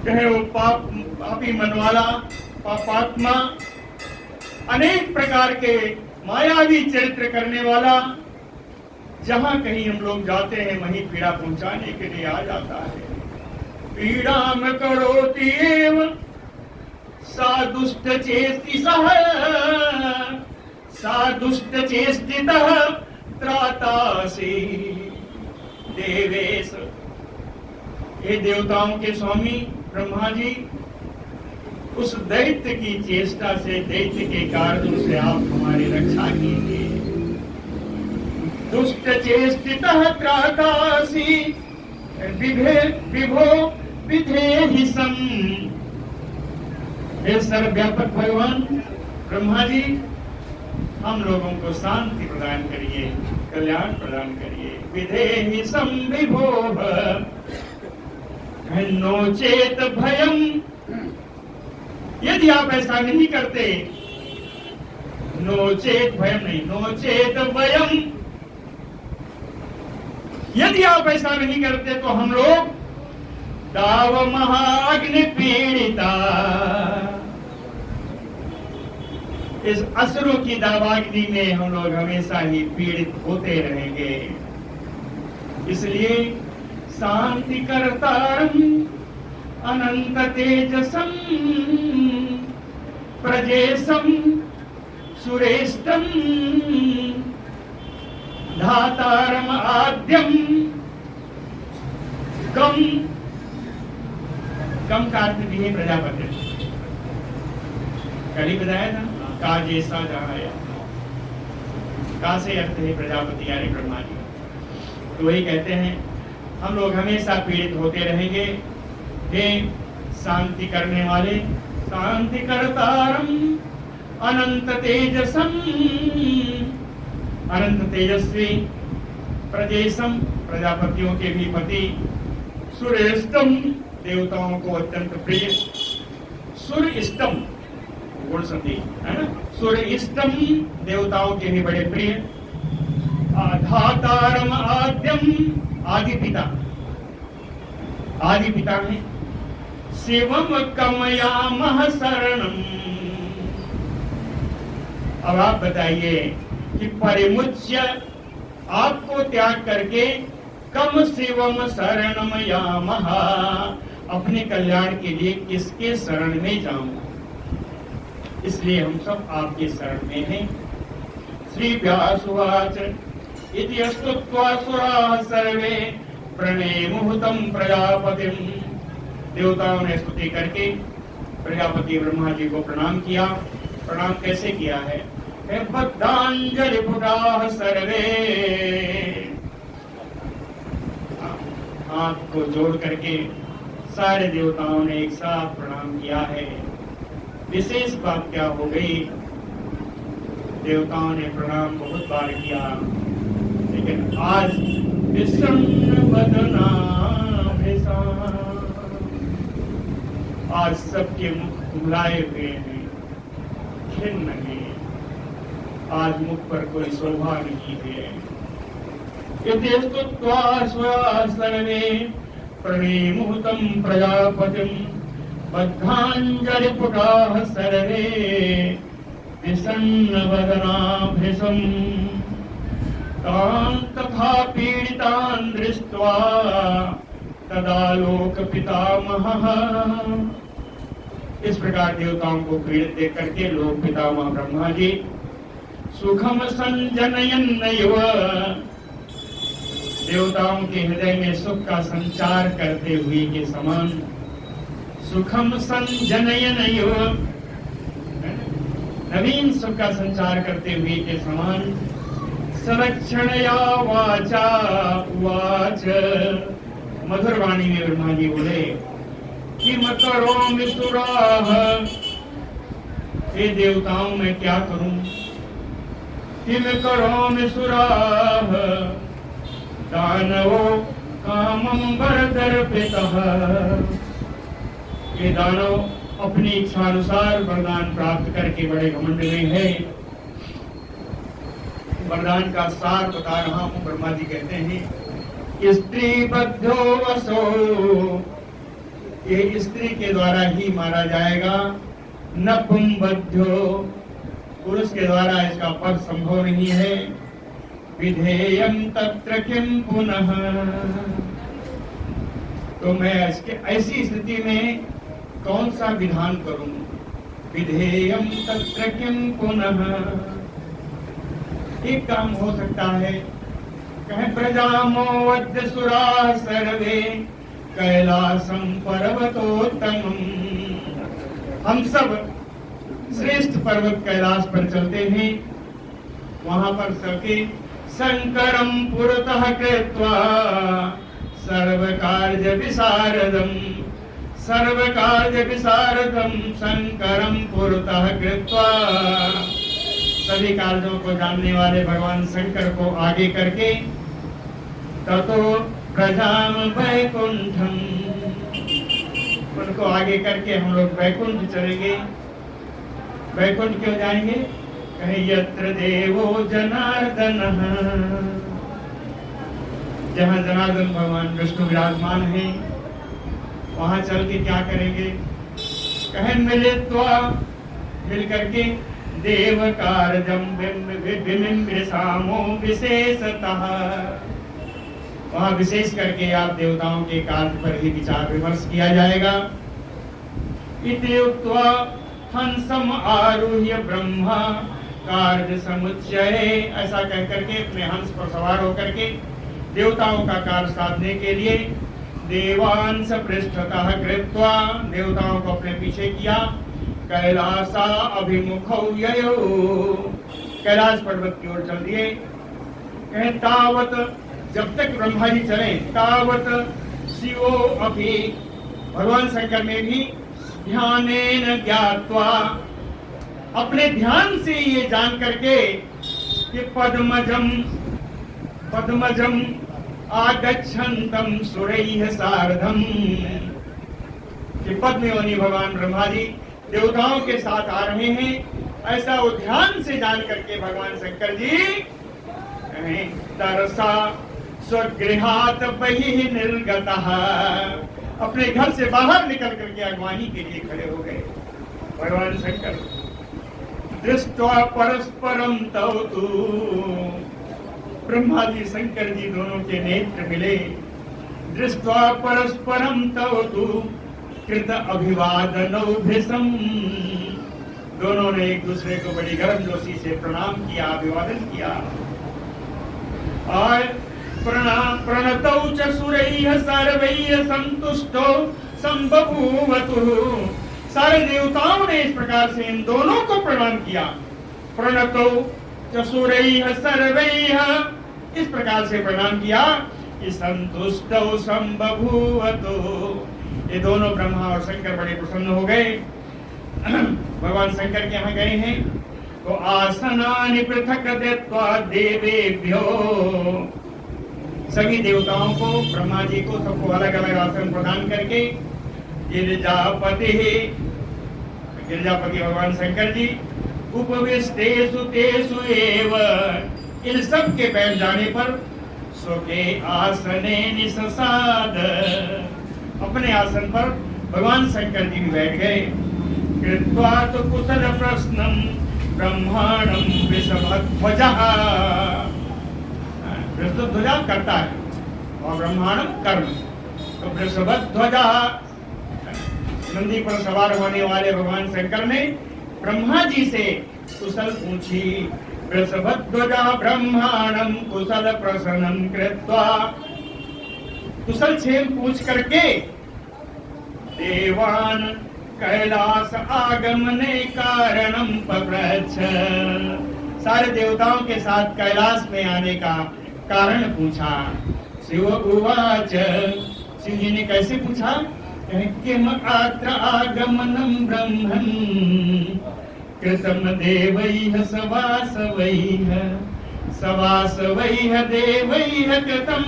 चाहे वो पापी मन वाला पापात्मा, अनेक प्रकार के मायावी चरित्र करने वाला, जहां कहीं हम लोग जाते हैं वहीं पीड़ा पहुंचाने के लिए आ जाता है। पीड़ाम करोति एव सा दुष्ट चेष्टितः। सा दुष्ट चेष्टितः त्रातासि देवेश। ये देवताओं के स्वामी ब्रह्मा जी, उस दैत्य की चेष्टा से, दैत्य के कार्यों से आप हमारी रक्षा कीजिए। दुष्ट चेष्टितः त्रातासि विभो विधेहि सम। हे सर्वव्यापक भगवान ब्रह्मा जी, हम लोगों को शांति प्रदान करिए, कल्याण प्रदान करिए। विधेहि सम विभोः नोचेत भयम। यदि आप ऐसा नहीं करते, नोचेत भयम नहीं, नोचेत वयम। यदि आप ऐसा नहीं करते तो हम लोग दाव महाअग्नि पीड़िता, इस असुरों की दावाग्नि में हम लोग हमेशा ही पीड़ित होते रहेंगे। इसलिए शांति कर्तारम अनंत तेजसम प्रजेशम सुरेष्टम धातारम आद्यम कम का अर्थ भी है प्रजापति। कल ही बताया था का जैसा जहां का से अर्थ है प्रजापति यानी ब्रह्मा जी। तो वही कहते हैं हम लोग हमेशा पीड़ित होते रहेंगे। हे शांति करने वाले, शांति करतारम अनंत तेजसम, अनंत तेजस्वी, प्रजेशम प्रजापतियों के भी पति, सुरेष्टम देवताओं को अत्यंत प्रिय, सुर इष्टम गुण संधि है ना, सुर इष्टम देवताओं के भी बड़े प्रिय, धातारम आद्यम आदि पिता, आदि पिता है, शिवम कमयामह शरणम। अब आप बताइए कि परिमुच्य आपको त्याग करके कम शिवम शरणम यामह, अपने कल्याण के लिए किसके शरण में जाऊं। इसलिए हम सब आपके शरण में हैं। श्री व्यासुवाच इति स्तुत्वा सुराः सर्वे प्रणेमुहुतं प्रजापतिम। देवताओं ने स्तुति करके प्रजापति ब्रह्मा जी को प्रणाम किया। प्रणाम कैसे किया है? बद्धांजलि पुटाः सर्वे, हाथ को जोड़ करके सारे देवताओं ने एक साथ प्रणाम किया है। विशेष बात क्या हो गई, देवताओं ने प्रणाम बहुत बार किया, लेकिन आज विषन्न वदना आज सबके मुख उमलाए हुए हैं, खिन्न है, आज मुख पर कोई शोभा नहीं है। यदि स्तुत्वा सर्वे प्रणेमुहुतं प्रजापतिं बद्धांजलि पुटाः सर्वे विषन्न वदना भृशम् तान् तथा पीडितान् दृष्ट्वा तदा लोक पितामहः। इस प्रकार देवताओं को पीड़ित देख करके लोक पितामह ब्रह्मा जी सुखम संजनयन्नैव, देवताओं के हृदय में सुख का संचार करते हुए के समान, सुखम संजनयन्नैव, नवीन सुख का संचार करते हुए के समान, संरक्षणया वाचा उवाच, मधुर वाणी में ब्रह्मा जी बोले किम करोमि सुराः, हे देवताओं मैं क्या करूं, किम करोमि सुराः दानवो कामं वरदर्पितः, ये दानव अपनी इच्छा अनुसार वरदान प्राप्त करके बड़े घमंड में है। वरदान का सार बता रहा हूं। ब्रह्मा जी कहते हैं स्त्री बद्धो वसो, ये स्त्री के द्वारा ही मारा जाएगा, न पुंबद्धो, पुरुष के द्वारा इसका पद संभव नहीं है। विधेयम तत्र किम पुनः, तो मैं ऐसी स्थिति में कौन सा विधान करूं। विधेयम तत्र किम पुनः, एक काम हो सकता है, कहे प्रजामो वद्य सुराः सर्वे कैलासम पर्वतोत्तमम्, हम सब श्रेष्ठ पर्वत कैलाश पर चलते हैं, वहां पर सबके शंकरम पुरतः कृत्वा सर्वकार्य विशारदम, सर्वकार्य विशारदम शंकरम पुरतः कृत्वा, सभी कार्यों को जानने वाले भगवान शंकर को आगे करके ततो प्रजाम वैकुंठम, उनको आगे करके हम लोग वैकुंठ चलेंगे। वैकुंठ क्यों जाएंगे? कहे यत्र देवो जनार्दनः, जहाँ जनार्दन भगवान विष्णु विराजमान है, वहां चल के क्या करेंगे? कहे मिलित्वा, मिल करके देव कार्यम विमिम्रिसामो विशेषतः, वहां विशेष करके आप देवताओं के कार्य पर ही विचार विमर्श किया जाएगा। इति उक्त्वा हंसम आरुह्य ब्रह्मा कार्य समुच्चये, ऐसा कह करके अपने हंस पर सवार होकर के देवताओं का कार्य साधने के लिए देवांश पृष्ठतः कृत्वा, देवताओं को अपने पीछे किया, कैलासा अभिमुखौ ययौ, कैलाश पर्वत की ओर चल दिए। कहे तावत, जब तक ब्रह्मा जी चले तावत शिवो अभी, भगवान शंकर ने भी ध्यानेन ज्ञात्वा, अपने ध्यान से ये जान करके कि पद्मजम पद्मजम आगच्छन्तम सुरैः सार्धम, कि पद्मयोनि भगवान ब्रह्मा जी देवताओं के साथ आ रहे हैं, ऐसा वो ध्यान से जान करके भगवान शंकर जी तरसा स्वगृहात बहिः निर्गतः, अपने घर से बाहर निकल करके अगवानी के लिए खड़े हो गए। भगवान शंकर दृष्ट्वा परस्परम तौ तु, ब्रह्मा जी शंकर जी दोनों के नेत्र मिले। दृष्ट्वा परस्परम तौ तु कृत अभिवादनौ भृशम, दोनों ने एक दूसरे को बड़ी गर्मजोशी से प्रणाम किया, अभिवादन किया। और प्रणतौ च सुरैः सर्वैः संतुष्टौ संबभूवतु, सारे देवताओं ने इस प्रकार से इन दोनों को प्रणाम किया। प्रणतौ च सुरैः सर्वैः, इस प्रकार से प्रणाम किया कि संतुष्टौ संबभूवतु, ये दोनों ब्रह्मा और शंकर बड़े प्रसन्न हो गए। भगवान शंकर के यहाँ गए हैं तो आसनानि पृथक दत्वा देवेभ्यो, सभी देवताओं को, ब्रह्मा जी को सबको अलग अलग आसन प्रदान करके गिरिजापति, गिरिजापति भगवान शंकर जी उपविष्टेषु तेषु एव, इन सब के बैठ जाने पर स्वके आसने निससाद, अपने आसन पर भगवान शंकर जी भी बैठ गए। कृत्वा तो कुशल प्रश्नम ब्रह्मांडम वृषभध्वजः, वृषभध्वजा करता है और ब्रह्मांडम कर्म, तो वृषभध्वजा नंदी पर सवार होने वाले भगवान शंकर ने ब्रह्मा जी से कुशल पूछी। वृषभध्वजा ब्रह्मांडम कुशल प्रसन्नम कृत्वा, कुशल क्षेम पूछ करके देवान कैलाश आगमने कारणम पप्रच्छ, सारे देवताओं के साथ कैलाश में आने का कारण पूछा। शिव उवाच, शिव जी ने कैसे पूछा? किम अत्र आगमनम ब्रह्मन् कृतम देवैः सवासवैः, सवासवैः देवैः कृतम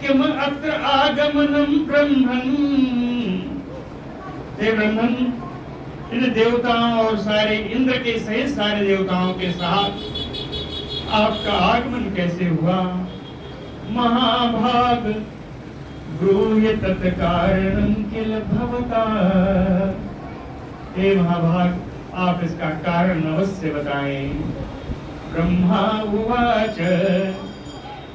किम अत्र आगमनम ब्रह्मन्, हे ब्रह्मन, इन देवताओं और सारे इंद्र के सहित सारे देवताओं के साथ आपका आगमन कैसे हुआ? महाभाग ब्रूहि तत्कारणं किल भवता, हे महाभाग, आप इसका कारण अवश्य बताएं। ब्रह्मा उवाच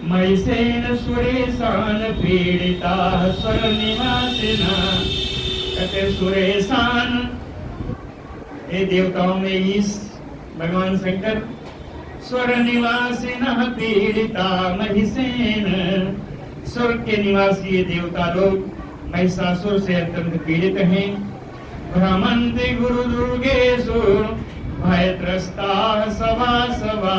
मैसेन सुरेशान पीड़िता स्वर निवासिना, कहते सुरेशान, हे देवताओं में ईश भगवान शंकर, स्वर निवासिनः पीड़िता महिषेन, स्वर्ग के निवासी ये देवता लोग महिषासुर से अत्यंत पीड़ित हैं। भ्रमन्ति गुरु दुर्गेषु भयत्रस्ता सवा सवा,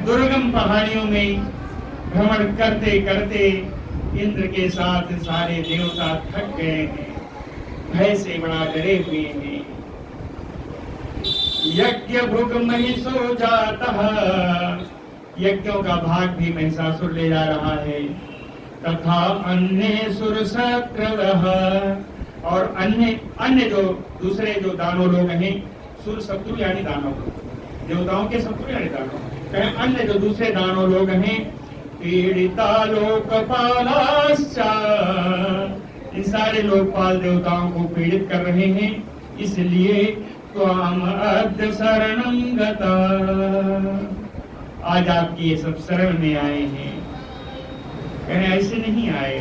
दुर्गम पहाड़ियों में भ्रमण करते करते इंद्र के साथ सारे देवता थक गए हैं, भय से बड़ा डरे हुए हैं। यज्ञ भुग महिषो जातः, यज्ञों का भाग भी महिषासुर ले जा रहा है। तथा अन्य सुर शत्रवः, और अन्य जो दूसरे जो दानव लोग हैं, सुर शत्रु यानी दानव, देवताओं के शत्रु यानी दानव, अन्य जो दूसरे दानव लोग हैं, पीड़िता लोकपालाश्च, इन सारे लोकपाल देवताओं को पीड़ित कर रहे हैं, इसलिए त्वाम अद्य शरणं गता, आज आपकी ये सब शरण में आए हैं। कहे ऐसे नहीं आए।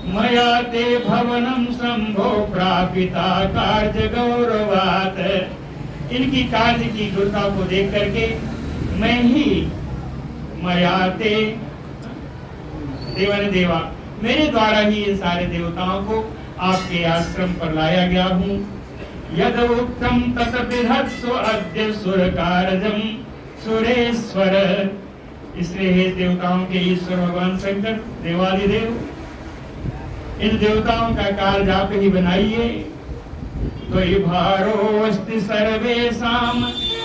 मया ते भवनम संभो प्रापिता कार्य गौरवात। इनकी कार्य की गुरुता को देख करके मैं ही मया ते देवन देवा, मेरे द्वारा ही इन सारे देवताओं को आपके आश्रम पर लाया गया हूँ। यद उत्तम तत विधत्सु अद्य सुर कारजम सुरेश्वर। इसलिए हे देवताओं के ईश्वर भगवान शंकर देवादिदेव, इन देवताओं का कार्य आप ही बनाइए। तो ये भारो अस्ति सर्वेषाम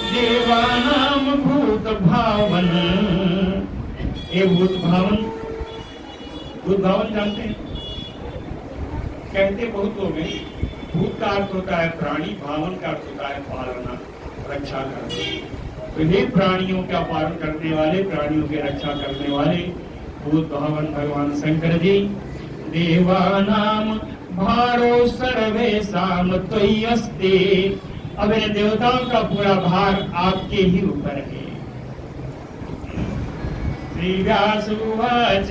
देवानाम भूत भावन। ये भूत भावन, भूत भावन जानते हैं? कहते बहुत लोग हैं। भूत का अर्थ होता है प्राणी, भावन का अर्थ होता है पालना, रक्षा करना। तो ये प्राणियों का पालन करने वाले, प्राणियों की रक्षा करने वाले भूत भावन भगवान शंकर जी। देवानाम भारो सर्वेषाम त्वयि अस्ति। अब इन देवताओं का पूरा भार आपके ही ऊपर है। श्री व्यास उवाच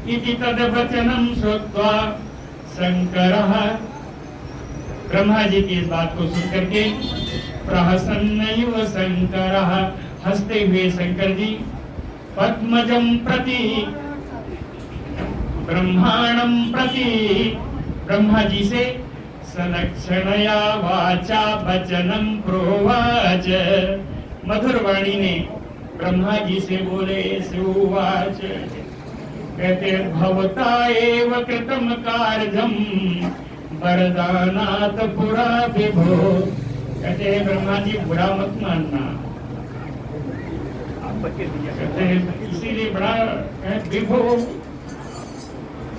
इति तद्वचनं श्रुत्वा शंकरः। ब्रह्मा जी की इस बात को सुन करके प्रहसन्नैव शंकरः, हंसते हुए शंकर जी पद्मजं प्रति ब्रह्मांडं प्रति, ब्रह्मा जी से सलक्षणया वाचा वचनं प्रोवाच। मधुर वाणी ने ब्रह्मा जी से बोले। सुवाच कहते भवता एव कृतम कार्यम वरदानात् पुरा विभो। कहते हैं ब्रह्मा जी बुरा मत मानना। कहते हैं इसीलिए बड़ा विभो,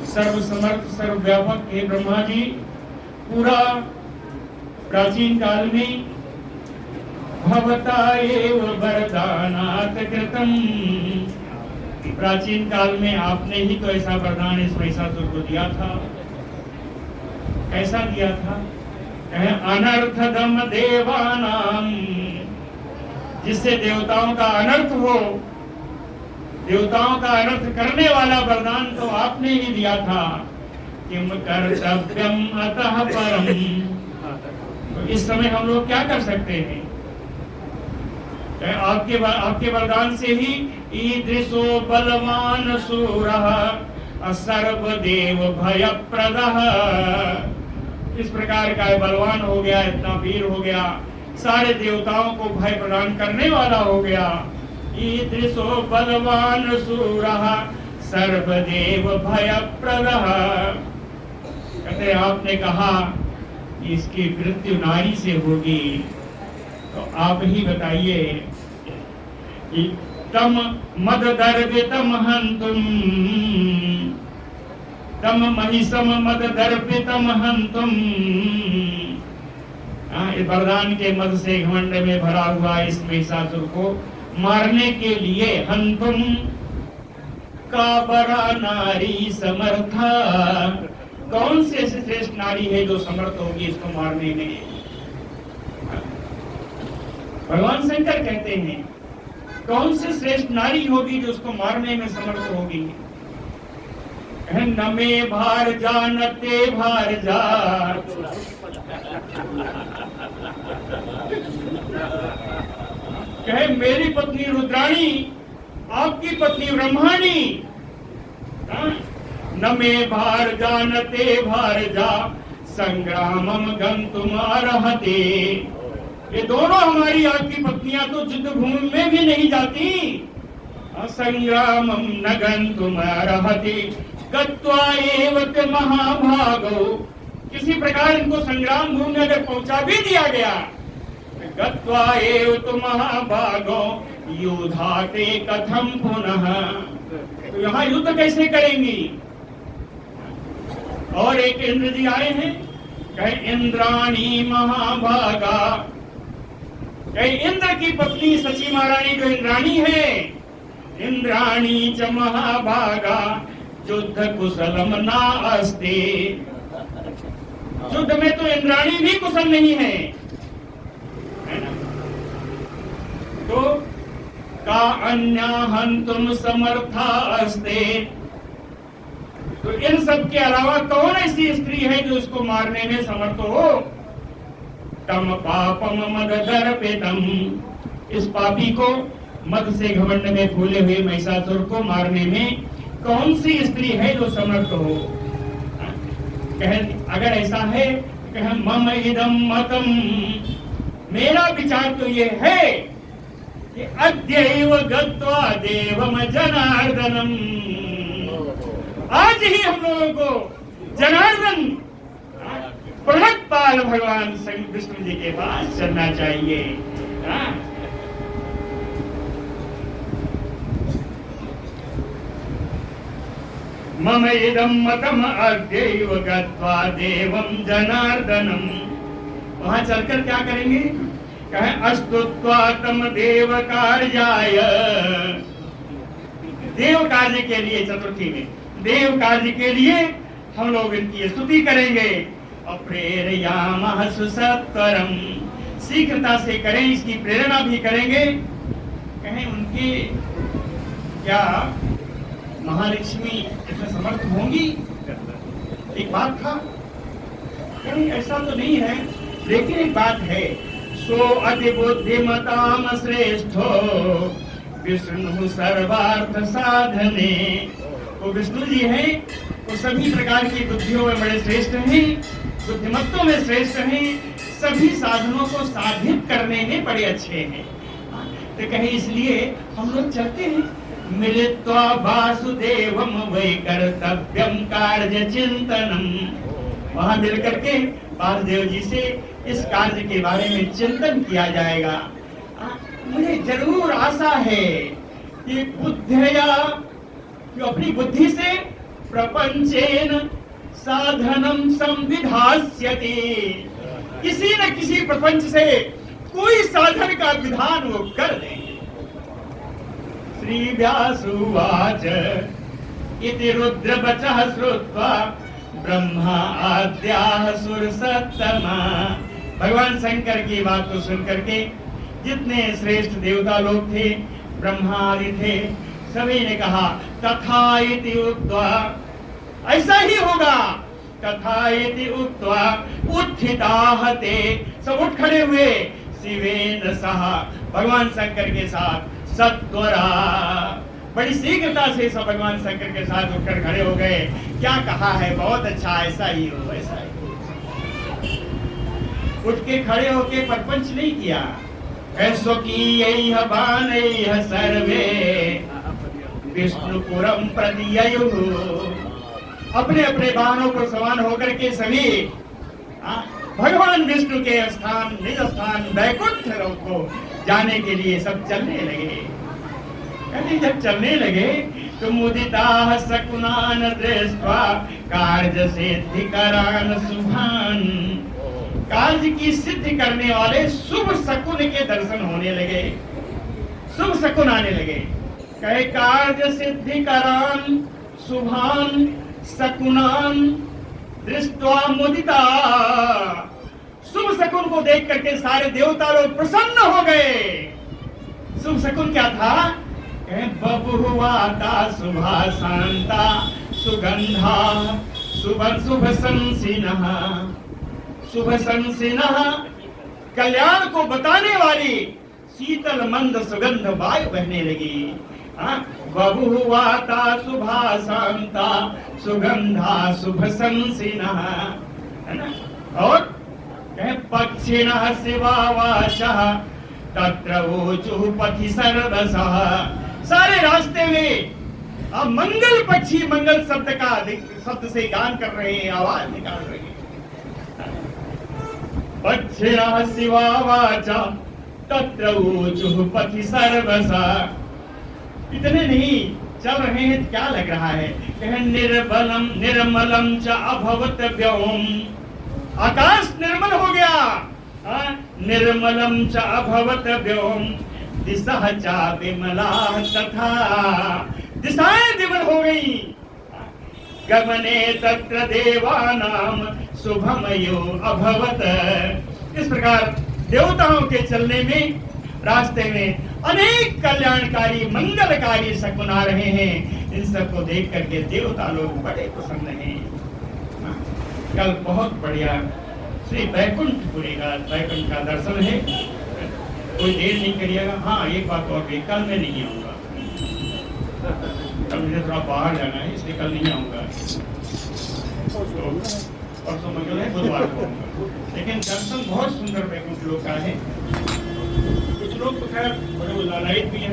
सर्व समर्थ सर्वव्यापक हे ब्रह्मा जी, पूरा प्राचीन काल में भवता एव वरदानात् कृतम, प्राचीन काल में आपने ही तो ऐसा वरदान इस महिषासुर को दिया था। कैसा दिया था? अनर्थदम देवानाम, जिससे देवताओं का अनर्थ हो, देवताओं का अनर्थ करने वाला वरदान तो आपने ही दिया था। किम कर्तव्यम अतः परम। तो इस समय हम लोग क्या कर सकते हैं? आपके वरदान से ही ईदृशो बलवान सूरः सर्वदेव भयप्रदः, इस प्रकार का बलवान हो गया, इतना वीर हो गया, सारे देवताओं को भय प्रदान करने वाला हो गया। ईदृशो बलवान सूरः सर्वदेव भयप्रदः। कहते आपने कहा कि इसकी मृत्यु नारी से होगी, तो आप ही बताइए कि तम मद दर्पितम हंतुम, तम महिषम मद दर्पितम हंतुम। इस वरदान के मद से घमंड में भरा हुआ इस महिषासुर को मारने के लिए हंतुम का बड़ा नारी समर्था, कौन से ऐसी श्रेष्ठ नारी है जो समर्थ होगी इसको मारने में? भगवान शंकर कहते हैं कौन से श्रेष्ठ नारी होगी जो उसको मारने में समर्थ होगी? न में भार जा न ते भार जा। कहे मेरी पत्नी रुद्राणी, आपकी पत्नी ब्रह्माणी, न में भार जा न ते भार जा संग्रामम गंतुम अर्हते। ये दोनों हमारी आपकी पत्नियां तो युद्ध भूमि में भी नहीं जाती। संग्रामम न गंतुम अर्हते गत्वा एव ते महाभागो, किसी प्रकार इनको संग्राम भूमि में अगर पहुंचा भी दिया गया, गत्वा एव तु महाभागो युधाते कथम पुनः, तो यहाँ युद्ध कैसे करेंगी? और एक इंद्र जी आए हैं, कहे इंद्राणी महाभागा, कहे इंद्र की पत्नी सची महारानी जो इंद्राणी है, इंद्राणी च महाभागा युद्ध कुशलम ना अस्ति। युद्ध में तो इंद्राणी भी कुशल नहीं है ना? तो का अन्या हंतुम समर्था अस्ते, तो इन सब के अलावा कौन ऐसी स्त्री है जो उसको मारने में समर्थ हो? तम पापम मद दर्पितम, इस पापी को मद से घमंड में फूले हुए महिषासुर को मारने में कौन सी स्त्री है जो समर्थ हो? अगर ऐसा है कह मम इदम मतम, मेरा विचार तो ये है कि अद्यैव गत्वा देवम जनार्दनम, आज ही हम लोगों को जनार्दन प्रणतपाल भगवान विष्णु जी के पास चलना चाहिए। मम इदम मतम अद्यैव गत्वा देवम जनार्दनम, वहां चलकर क्या करेंगे? कहे अस्तुत्वा तम देव कार्याय, देव कार्य के लिए, चतुर्थी में देव कार्य के लिए हम लोग इनकी स्तुति करेंगे। अप्रेरयामः सुसत्वरम, शीघ्रता से करें, इसकी प्रेरणा भी करेंगे। कहें उनके क्या महालक्ष्मी इतने समर्थ होंगी? एक बात था, कहीं ऐसा तो नहीं है, लेकिन एक बात है, सो अति बुद्धिमताम श्रेष्ठो विष्णु सर्वार्थ साधने, वो विष्णु जी हैं, वो सभी प्रकार की बुद्धियों में बड़े श्रेष्ठ हैं, बुद्धिमत्तों में श्रेष्ठ हैं, सभी साधनों को साधित करने में बड़े अच्छे हैं। तो कहीं इसलिए हम लोग चलते हैं, मिलित्वा वासुदेवम वै कर्तव्यम कार्य चिंतनम, वहां मिल करके वासुदेव जी से इस कार्य के बारे में चिंतन किया जाएगा। मुझे जरूर आशा है कि बुद्धिया, कि अपनी बुद्धि से प्रपंचेन साधनम संविधास्यति, किसी न किसी प्रपंच से कोई साधन का विधान वो कर देंगे। श्री व्यासुवाच इति रुद्र वचः श्रुत्वा ब्रह्मा आद्याः सुरसत्तमा, भगवान शंकर की बात को सुनकर के जितने श्रेष्ठ देवता लोग थे, ब्रह्मा आदि थे, सभी ने कहा तथा इति उक्त्वा, ऐसा ही होगा। तथा इति उक्त्वा उत्थिताः ते, सब उठ खड़े हुए, शिवेन सह, भगवान शंकर के साथ, सत्वरा, बड़ी शीघ्रता से सब भगवान शंकर के साथ उठकर खड़े हो गए। क्या कहा है? बहुत अच्छा, ऐसा ही हो, ऐसा ही हो। उठ के खड़े होके परपंच नहीं किया, ऐसो की बानैः सर्वे विष्णुपुरम प्रतिययुः, अपने अपने वाहनों को समान होकर के सभी भगवान विष्णु के स्थान, निज स्थान वैकुंठ को जाने के लिए सब चलने लगे। कहते जब चलने लगे तो मुदिताः शकुनान दृष्ट्वा कार्य सिद्धिकरान शुभान, कार्य की सिद्धि करने वाले शुभ शकुन के दर्शन होने लगे, शुभ शकुन आने लगे। कहे कार्य सिद्धिकरान शुभान शकुनान दृष्ट्वा मुदिता, शुभ शकुन को देख करके सारे देवता लोग प्रसन्न हो गए। शुभ शकुन क्या था? बभुवाता शुभा शांता सुगंधा शुभ शुभ संसिनः, शुभ संसिनः, कल्याण को बताने वाली शीतल मंद सुगंध वायु बहने लगी। बभुवाता शुभा शांता सुगंधा शुभ संसिनः, है ना? और पक्षिणः शिवावाचः तत्र ऊचुः पथि सर्वशः, सारे रास्ते में अब मंगल पक्षी मंगल शब्द से गान कर रहे हैं, आवाज निकाल रहे हैं। पक्षिणः शिवावाचः तत्र ऊचुः पथि सर्वशः, इतने नहीं चल रहे हैं, क्या लग रहा है? निर्बलम निर्मलम च अभवत व्योम, आकाश निर्मल हो गया, निर्मलम च अभवत व्योम दिशः च विमलाः तथा, दिशाएं विमल हो गई। गमने तत्र देवानाम शुभमयो अभवत, इस प्रकार देवताओं के चलने में रास्ते में अनेक कल्याणकारी मंगलकारी शकुन आ रहे हैं। इन सबको देख करके देवता लोग बड़े प्रसन्न हैं। हाँ, कल बहुत बढ़िया श्री वैकुंठपुरी का वैकुंठ का दर्शन है। कोई देर नहीं करिएगा। हाँ, एक बात और भी, कल मैं नहीं आऊँगा, कल मुझे थोड़ा बाहर जाना है, इसलिए कल नहीं आऊँगा। परसों मंगल है, बुधवार को आऊँगा। लेकिन दर्शन बहुत सुंदर वैकुंठ लोक का है। कुछ लोग तो खैर बड़े लालायित भी हैं।